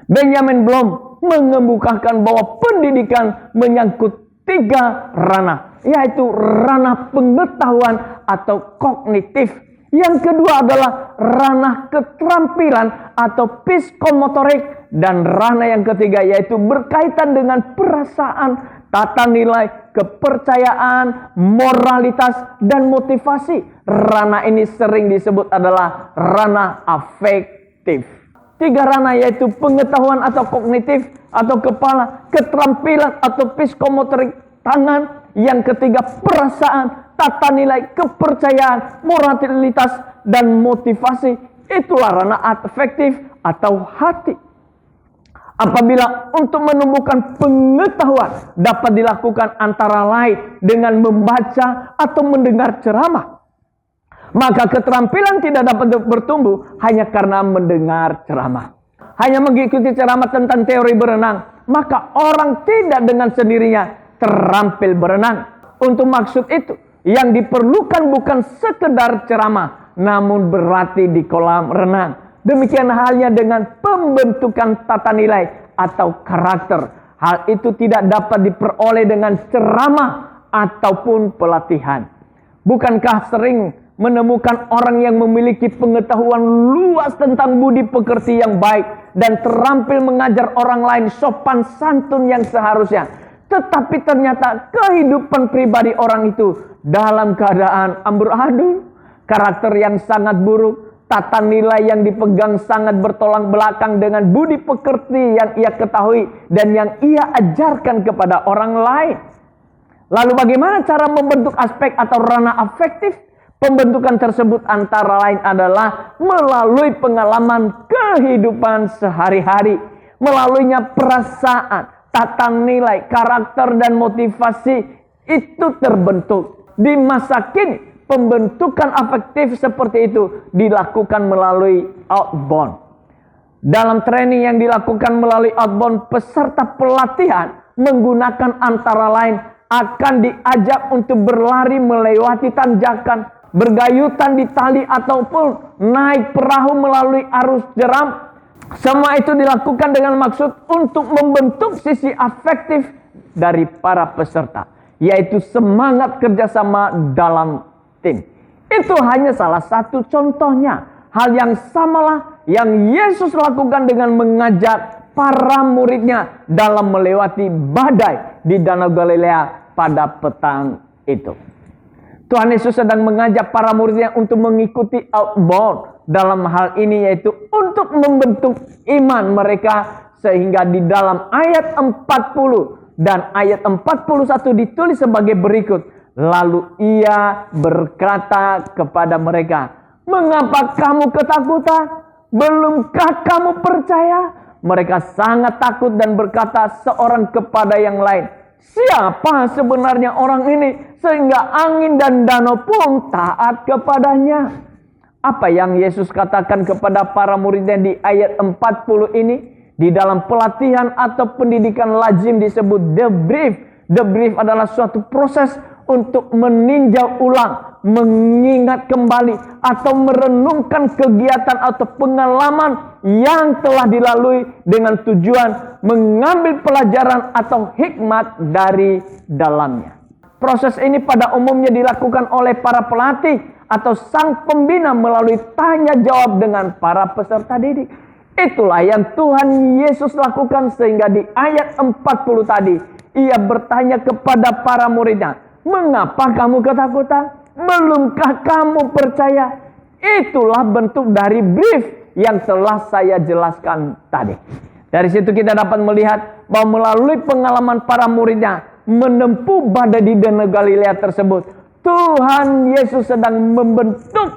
Speaker 3: Benjamin Bloom mengemukakan bahwa pendidikan menyangkut 3 ranah, yaitu ranah pengetahuan atau kognitif. Yang kedua adalah ranah keterampilan atau psikomotorik. Dan ranah yang ketiga yaitu berkaitan dengan perasaan, tata nilai, kepercayaan, moralitas, dan motivasi. Ranah ini sering disebut adalah ranah afektif. tiga ranah, yaitu pengetahuan atau kognitif atau kepala, keterampilan atau psikomotorik tangan, yang ketiga perasaan, tata nilai, kepercayaan, moralitas, dan motivasi. Itulah ranah afektif atau hati. Apabila untuk menumbuhkan pengetahuan dapat dilakukan antara lain dengan membaca atau mendengar ceramah, maka keterampilan tidak dapat bertumbuh hanya karena mendengar ceramah. Hanya mengikuti ceramah tentang teori berenang, maka orang tidak dengan sendirinya terampil berenang. Untuk maksud itu, yang diperlukan bukan sekedar ceramah, namun berlatih di kolam renang. Demikian halnya dengan pembentukan tata nilai atau karakter. Hal itu tidak dapat diperoleh dengan ceramah ataupun pelatihan. Bukankah sering menemukan orang yang memiliki pengetahuan luas tentang budi pekerti yang baik dan terampil mengajar orang lain sopan santun yang seharusnya, tetapi ternyata kehidupan pribadi orang itu dalam keadaan amburadul, karakter yang sangat buruk, tata nilai yang dipegang sangat bertolak belakang dengan budi pekerti yang ia ketahui dan yang ia ajarkan kepada orang lain. Lalu bagaimana cara membentuk aspek atau ranah afektif? Pembentukan tersebut antara lain adalah melalui pengalaman kehidupan sehari-hari. Melaluinya perasaan, tata nilai, karakter, dan motivasi itu terbentuk. Di masa kini, pembentukan afektif seperti itu dilakukan melalui outbound. Dalam training yang dilakukan melalui outbound, peserta pelatihan menggunakan antara lain akan diajak untuk berlari melewati tanjakan, bergayutan di tali ataupun naik perahu melalui arus jeram. Semua itu dilakukan dengan maksud untuk membentuk sisi afektif dari para peserta, yaitu semangat kerjasama dalam tim. Itu hanya salah satu contohnya. Hal yang samalah yang Yesus lakukan dengan mengajak para muridnya dalam melewati badai di Danau Galilea pada petang itu. Tuhan Yesus sedang mengajak para muridnya untuk mengikuti outbound dalam hal ini, yaitu untuk membentuk iman mereka, sehingga di dalam ayat 40 dan ayat 41 ditulis sebagai berikut. Lalu ia berkata kepada mereka, "Mengapa kamu ketakutan? Belumkah kamu percaya?" Mereka sangat takut dan berkata seorang kepada yang lain, "Siapa sebenarnya orang ini sehingga angin dan danau pun taat kepadanya?" Apa yang Yesus katakan kepada para muridnya di ayat 40 ini, di dalam pelatihan atau pendidikan lazim disebut debrief. Debrief adalah suatu proses untuk meninjau ulang, mengingat kembali, atau merenungkan kegiatan atau pengalaman yang telah dilalui dengan tujuan mengambil pelajaran atau hikmat dari dalamnya. Proses ini pada umumnya dilakukan oleh para pelatih atau sang pembina melalui tanya jawab dengan para peserta didik. Itulah yang Tuhan Yesus lakukan, sehingga di ayat 40 tadi ia bertanya kepada para muridnya, "Mengapa kamu ketakutan? Belumkah kamu percaya?" Itulah bentuk dari brief yang telah saya jelaskan tadi. Dari situ kita dapat melihat bahwa melalui pengalaman para muridnya menempuh badai di Danau Galilea tersebut, Tuhan Yesus sedang membentuk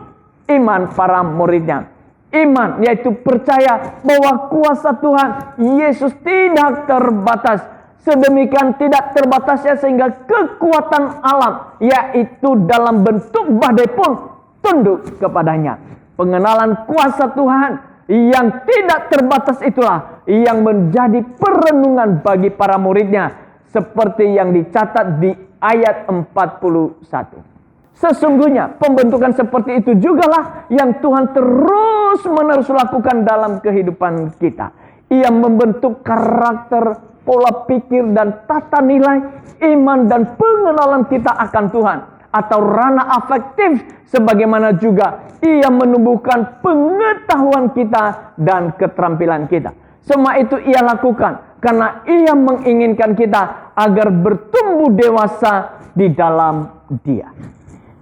Speaker 3: iman para muridnya. Iman yaitu percaya bahwa kuasa Tuhan Yesus tidak terbatas. Sedemikian tidak terbatasnya sehingga kekuatan alam, yaitu dalam bentuk badai, pun tunduk kepadanya. Pengenalan kuasa Tuhan yang tidak terbatas itulah yang menjadi perenungan bagi para muridnya, seperti yang dicatat di ayat 41. Sesungguhnya pembentukan seperti itu jugalah yang Tuhan terus-menerus lakukan dalam kehidupan kita. Ia membentuk karakter, pola pikir, dan tata nilai, iman dan pengenalan kita akan Tuhan atau ranah afektif, sebagaimana juga ia menumbuhkan pengetahuan kita dan keterampilan kita. Semua itu ia lakukan karena ia menginginkan kita agar bertumbuh dewasa di dalam Dia.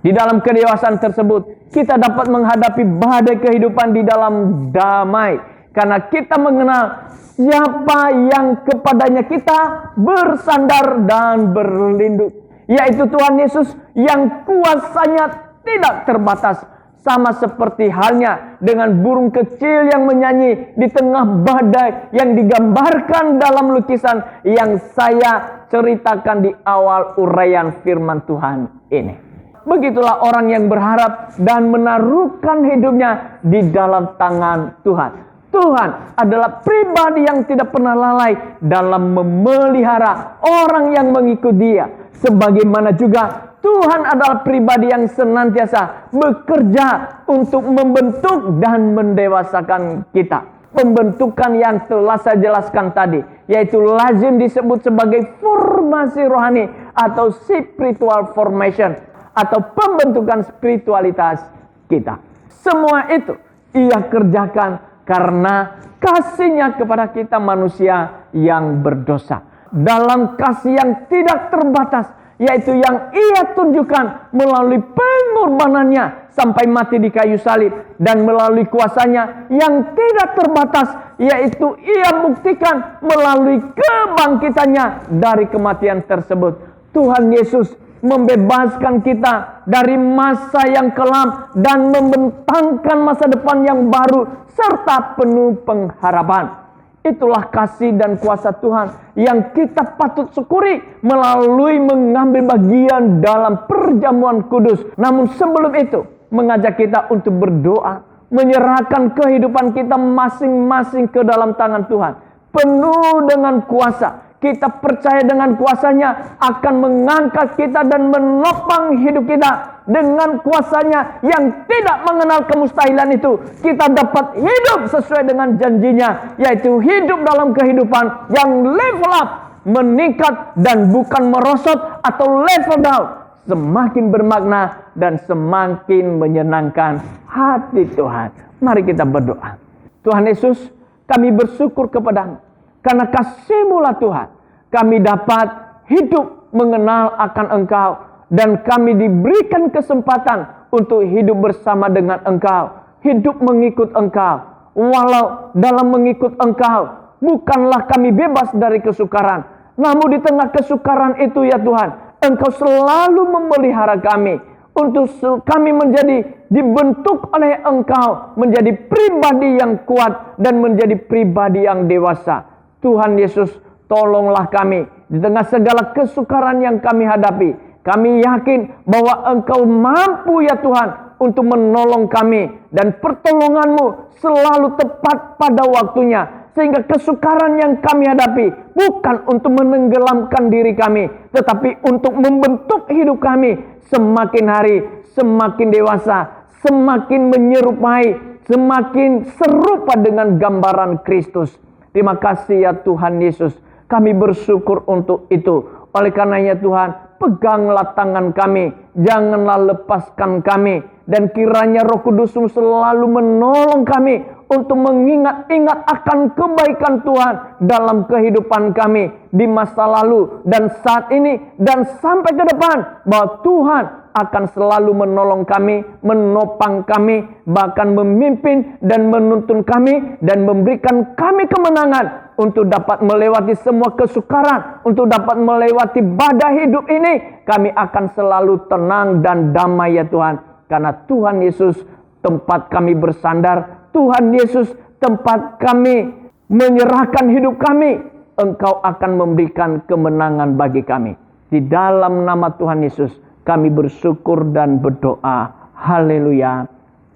Speaker 3: Di dalam kedewasaan tersebut, kita dapat menghadapi badai kehidupan di dalam damai, Karena kita mengenal siapa yang kepadanya kita bersandar dan berlindung, yaitu Tuhan Yesus yang kuasanya tidak terbatas. Sama seperti halnya dengan burung kecil yang menyanyi di tengah badai yang digambarkan dalam lukisan yang saya ceritakan di awal uraian firman Tuhan ini. Begitulah orang yang berharap dan menaruhkan hidupnya di dalam tangan Tuhan. Tuhan adalah pribadi yang tidak pernah lalai dalam memelihara orang yang mengikut Dia. Sebagaimana juga Tuhan adalah pribadi yang senantiasa bekerja untuk membentuk dan mendewasakan kita. Pembentukan yang telah saya jelaskan tadi, yaitu lazim disebut sebagai formasi rohani atau spiritual formation, atau pembentukan spiritualitas kita. Semua itu Ia kerjakan karena kasih-Nya kepada kita manusia yang berdosa. Dalam kasih yang tidak terbatas, yaitu yang Ia tunjukkan melalui pengorbanannya sampai mati di kayu salib, dan melalui kuasanya yang tidak terbatas, yaitu Ia buktikan melalui kebangkitannya dari kematian tersebut. Tuhan Yesus membebaskan kita dari masa yang kelam dan membentangkan masa depan yang baru serta penuh pengharapan. Itulah kasih dan kuasa Tuhan yang kita patut syukuri melalui mengambil bagian dalam perjamuan kudus. Namun sebelum itu, mengajak kita untuk berdoa, menyerahkan kehidupan kita masing-masing ke dalam tangan Tuhan. Penuh dengan kuasa. Kita percaya dengan kuasanya akan mengangkat kita dan menopang hidup kita. Dengan kuasanya yang tidak mengenal kemustahilan itu, kita dapat hidup sesuai dengan janjinya, yaitu hidup dalam kehidupan yang level up, meningkat dan bukan merosot atau level down. Semakin bermakna dan semakin menyenangkan hati Tuhan. Mari kita berdoa. Tuhan Yesus, kami bersyukur kepada-Mu. Karena kasih-Mu-lah Tuhan, kami dapat hidup mengenal akan Engkau. Dan kami diberikan kesempatan untuk hidup bersama dengan Engkau. Hidup mengikut Engkau. Walau dalam mengikut Engkau, bukanlah kami bebas dari kesukaran. Namun di tengah kesukaran itu ya Tuhan, Engkau selalu memelihara kami. Untuk kami menjadi dibentuk oleh Engkau. Menjadi pribadi yang kuat dan menjadi pribadi yang dewasa. Tuhan Yesus, tolonglah kami di tengah segala kesukaran yang kami hadapi. Kami yakin bahwa Engkau mampu ya Tuhan untuk menolong kami. Dan pertolongan-Mu selalu tepat pada waktunya. Sehingga kesukaran yang kami hadapi bukan untuk menenggelamkan diri kami, tetapi untuk membentuk hidup kami semakin hari semakin dewasa, semakin menyerupai, semakin serupa dengan gambaran Kristus. Terima kasih ya Tuhan Yesus. Kami bersyukur untuk itu. Oleh karenanya Tuhan, peganglah tangan kami, janganlah lepaskan kami. Dan kiranya Roh Kudus-Mu selalu menolong kami untuk mengingat-ingat akan kebaikan Tuhan dalam kehidupan kami di masa lalu dan saat ini dan sampai ke depan. Bahwa Tuhan akan selalu menolong kami, menopang kami, bahkan memimpin dan menuntun kami dan memberikan kami kemenangan untuk dapat melewati semua kesukaran, untuk dapat melewati badai hidup ini. Kami akan selalu tenang dan damai ya Tuhan. Karena Tuhan Yesus tempat kami bersandar, Tuhan Yesus tempat kami menyerahkan hidup kami. Engkau akan memberikan kemenangan bagi kami. Di dalam nama Tuhan Yesus kami bersyukur dan berdoa. Haleluya.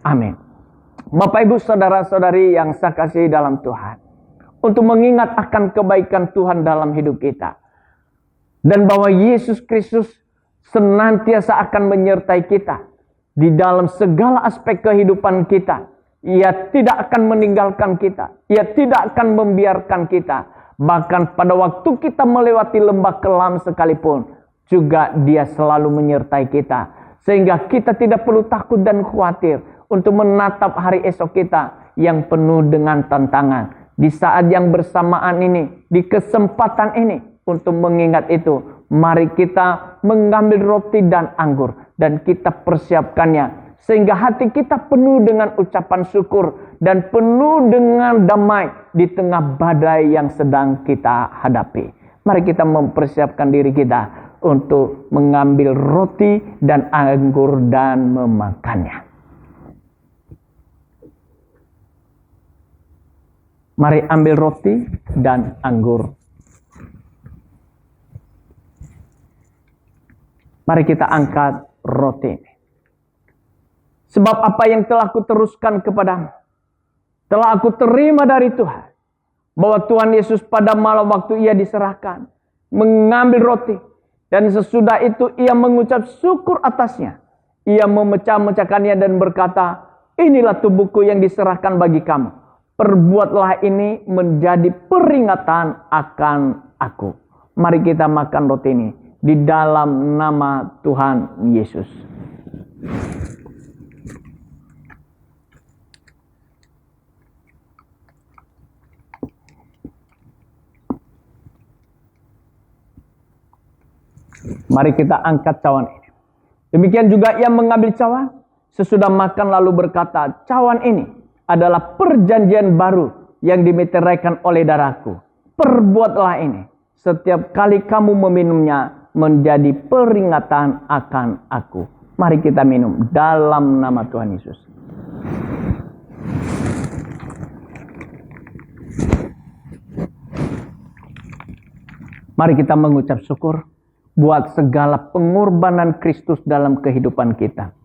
Speaker 3: Amin. Bapak Ibu saudara-saudari yang saya kasihi dalam Tuhan. Untuk mengingat akan kebaikan Tuhan dalam hidup kita. Dan bahwa Yesus Kristus senantiasa akan menyertai kita. Di dalam segala aspek kehidupan kita. Ia tidak akan meninggalkan kita. Ia tidak akan membiarkan kita. Bahkan pada waktu kita melewati lembah kelam sekalipun. Juga Dia selalu menyertai kita. Sehingga kita tidak perlu takut dan khawatir. Untuk menatap hari esok kita yang penuh dengan tantangan. Di saat yang bersamaan ini. Di kesempatan ini. Untuk mengingat itu. Mari kita mengambil roti dan anggur. Dan kita persiapkannya Sehingga hati kita penuh dengan ucapan syukur dan penuh dengan damai di tengah badai yang sedang kita hadapi. Mari kita mempersiapkan diri kita untuk mengambil roti dan anggur dan memakannya. Mari ambil roti dan anggur. Mari kita angkat roti ini. Sebab apa yang telah kuteruskan kepadamu, telah aku terima dari Tuhan. Bahwa Tuhan Yesus pada malam waktu ia diserahkan, mengambil roti. Dan sesudah itu ia mengucap syukur atasnya. Ia memecah-mecahkannya dan berkata, inilah tubuhku yang diserahkan bagi kamu. Perbuatlah ini menjadi peringatan akan aku. Mari kita makan roti ini di dalam nama Tuhan Yesus. Mari kita angkat cawan ini. Demikian juga ia mengambil cawan. Sesudah makan lalu berkata, cawan ini adalah perjanjian baru yang dimeteraikan oleh darahku. Perbuatlah ini setiap kali kamu meminumnya menjadi peringatan akan aku. Mari kita minum dalam nama Tuhan Yesus. Mari kita mengucap syukur buat segala pengorbanan Kristus dalam kehidupan kita.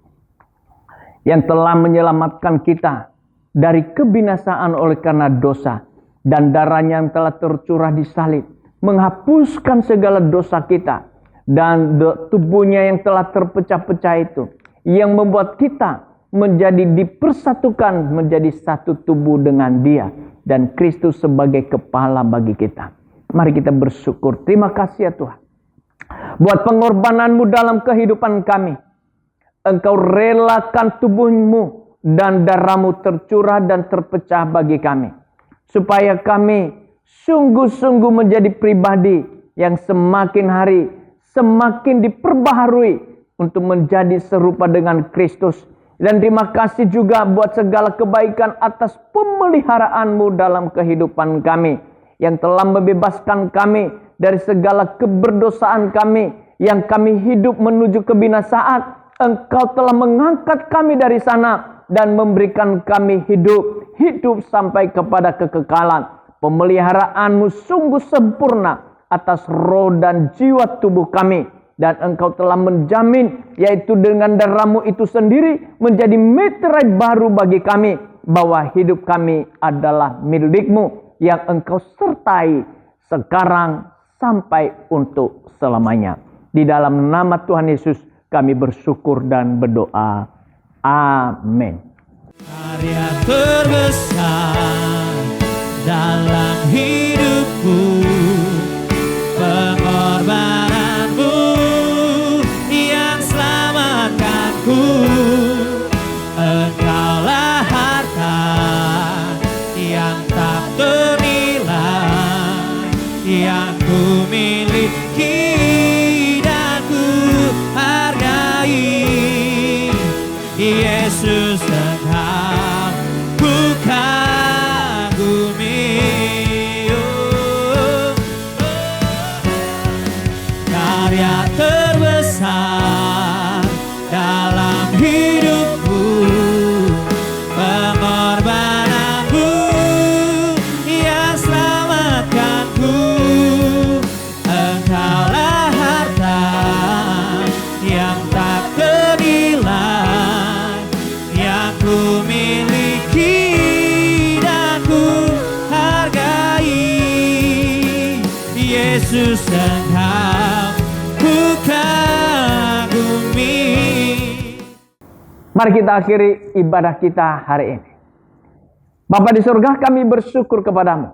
Speaker 3: Yang telah menyelamatkan kita dari kebinasaan oleh karena dosa. Dan darahnya yang telah tercurah di salib. Menghapuskan segala dosa kita. Dan tubuhnya yang telah terpecah-pecah itu. Yang membuat kita menjadi dipersatukan menjadi satu tubuh dengan Dia. Dan Kristus sebagai kepala bagi kita. Mari kita bersyukur. Terima kasih ya Tuhan. Buat pengorbananmu dalam kehidupan kami. Engkau relakan tubuhmu dan darahmu tercurah dan terpecah bagi kami. Supaya kami sungguh-sungguh menjadi pribadi yang semakin hari semakin diperbaharui untuk menjadi serupa dengan Kristus. Dan terima kasih juga buat segala kebaikan atas pemeliharaanmu dalam kehidupan kami. Yang telah membebaskan kami dari segala keberdosaan kami yang kami hidup menuju kebinasaan. Engkau telah mengangkat kami dari sana dan memberikan kami hidup sampai kepada kekekalan. Pemeliharaanmu sungguh sempurna atas roh dan jiwa tubuh kami. Dan engkau telah menjamin, yaitu dengan darahmu itu sendiri menjadi meterai baru bagi kami. Bahwa hidup kami adalah milikmu yang engkau sertai sekarang sampai untuk selamanya. Di dalam nama Tuhan Yesus kami bersyukur dan berdoa. Amin.
Speaker 2: Karya terbesar dalam hidupku, pengorbananmu yang selamatkanku. Engkaulah harta yang tak ternilai, yang ku miliki dan ku hargai. Yesus engkau ku kagumi. Karya terbesar dalam hidupku, pengorbananmu yang selamatkanku. Engkaulah harta yang tak ternilai, yang ku miliki dan ku hargai. Yesus engkau ku kagumi.
Speaker 3: Mari kita akhiri ibadah kita hari ini. Bapa di surga, kami bersyukur kepadamu.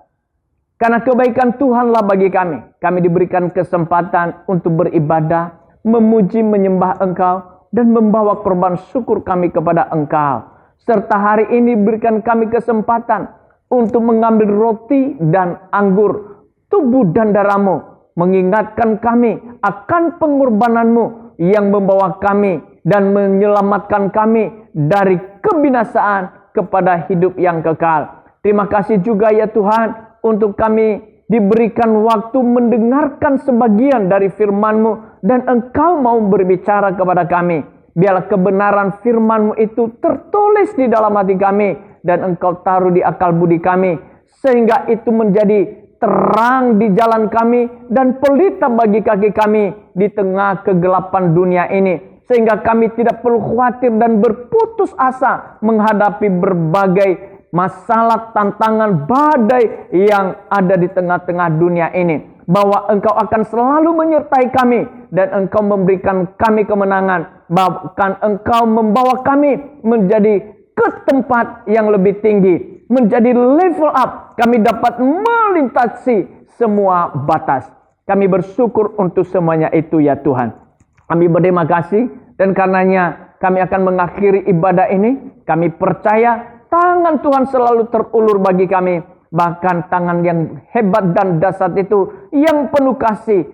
Speaker 3: Karena kebaikan Tuhanlah bagi kami. Kami diberikan kesempatan untuk beribadah, memuji, menyembah Engkau, dan membawa korban syukur kami kepada Engkau. Serta hari ini berikan kami kesempatan untuk mengambil roti dan anggur, tubuh dan darahmu, mengingatkan kami akan pengorbananmu yang membawa kami dan menyelamatkan kami dari kebinasaan kepada hidup yang kekal. Terima kasih juga ya Tuhan untuk kami diberikan waktu mendengarkan sebagian dari firman-Mu dan Engkau mau berbicara kepada kami. Biarlah kebenaran firman-Mu itu tertulis di dalam hati kami dan Engkau taruh di akal budi kami sehingga itu menjadi terang di jalan kami dan pelita bagi kaki kami di tengah kegelapan dunia ini. Sehingga kami tidak perlu khawatir dan berputus asa menghadapi berbagai masalah, tantangan, badai yang ada di tengah-tengah dunia ini. Bahwa Engkau akan selalu menyertai kami dan Engkau memberikan kami kemenangan. Bahkan Engkau membawa kami menjadi ke tempat yang lebih tinggi. Menjadi level up. Kami dapat melintasi semua batas. Kami bersyukur untuk semuanya itu ya Tuhan. Kami berterima kasih dan karenanya kami akan mengakhiri ibadah ini. Kami percaya tangan Tuhan selalu terulur bagi kami. Bahkan tangan yang hebat dan dahsyat itu yang penuh kasih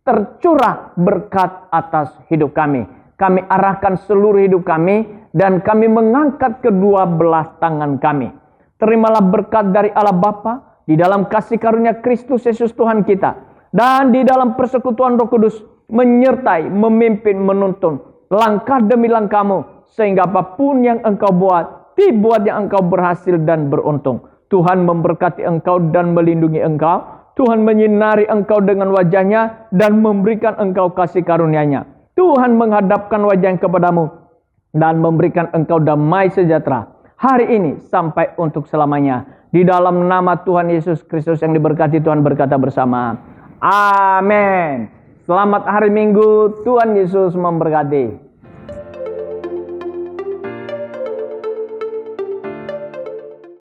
Speaker 3: tercurah berkat atas hidup kami. Kami arahkan seluruh hidup kami dan kami mengangkat kedua belah tangan kami. Terimalah berkat dari Allah Bapa di dalam kasih karunia Kristus Yesus Tuhan kita dan di dalam persekutuan Roh Kudus menyertai, memimpin, menuntun langkah demi langkahmu sehingga apapun yang engkau buat, dibuat yang engkau berhasil dan beruntung. Tuhan memberkati engkau dan melindungi engkau. Tuhan menyinari engkau dengan wajahnya dan memberikan engkau kasih karunia-Nya. Tuhan menghadapkan wajahnya kepadamu dan memberikan engkau damai sejahtera hari ini sampai untuk selamanya. Di dalam nama Tuhan Yesus Kristus yang diberkati, Tuhan berkata bersama. Amin. Selamat hari Minggu. Tuhan Yesus memberkati.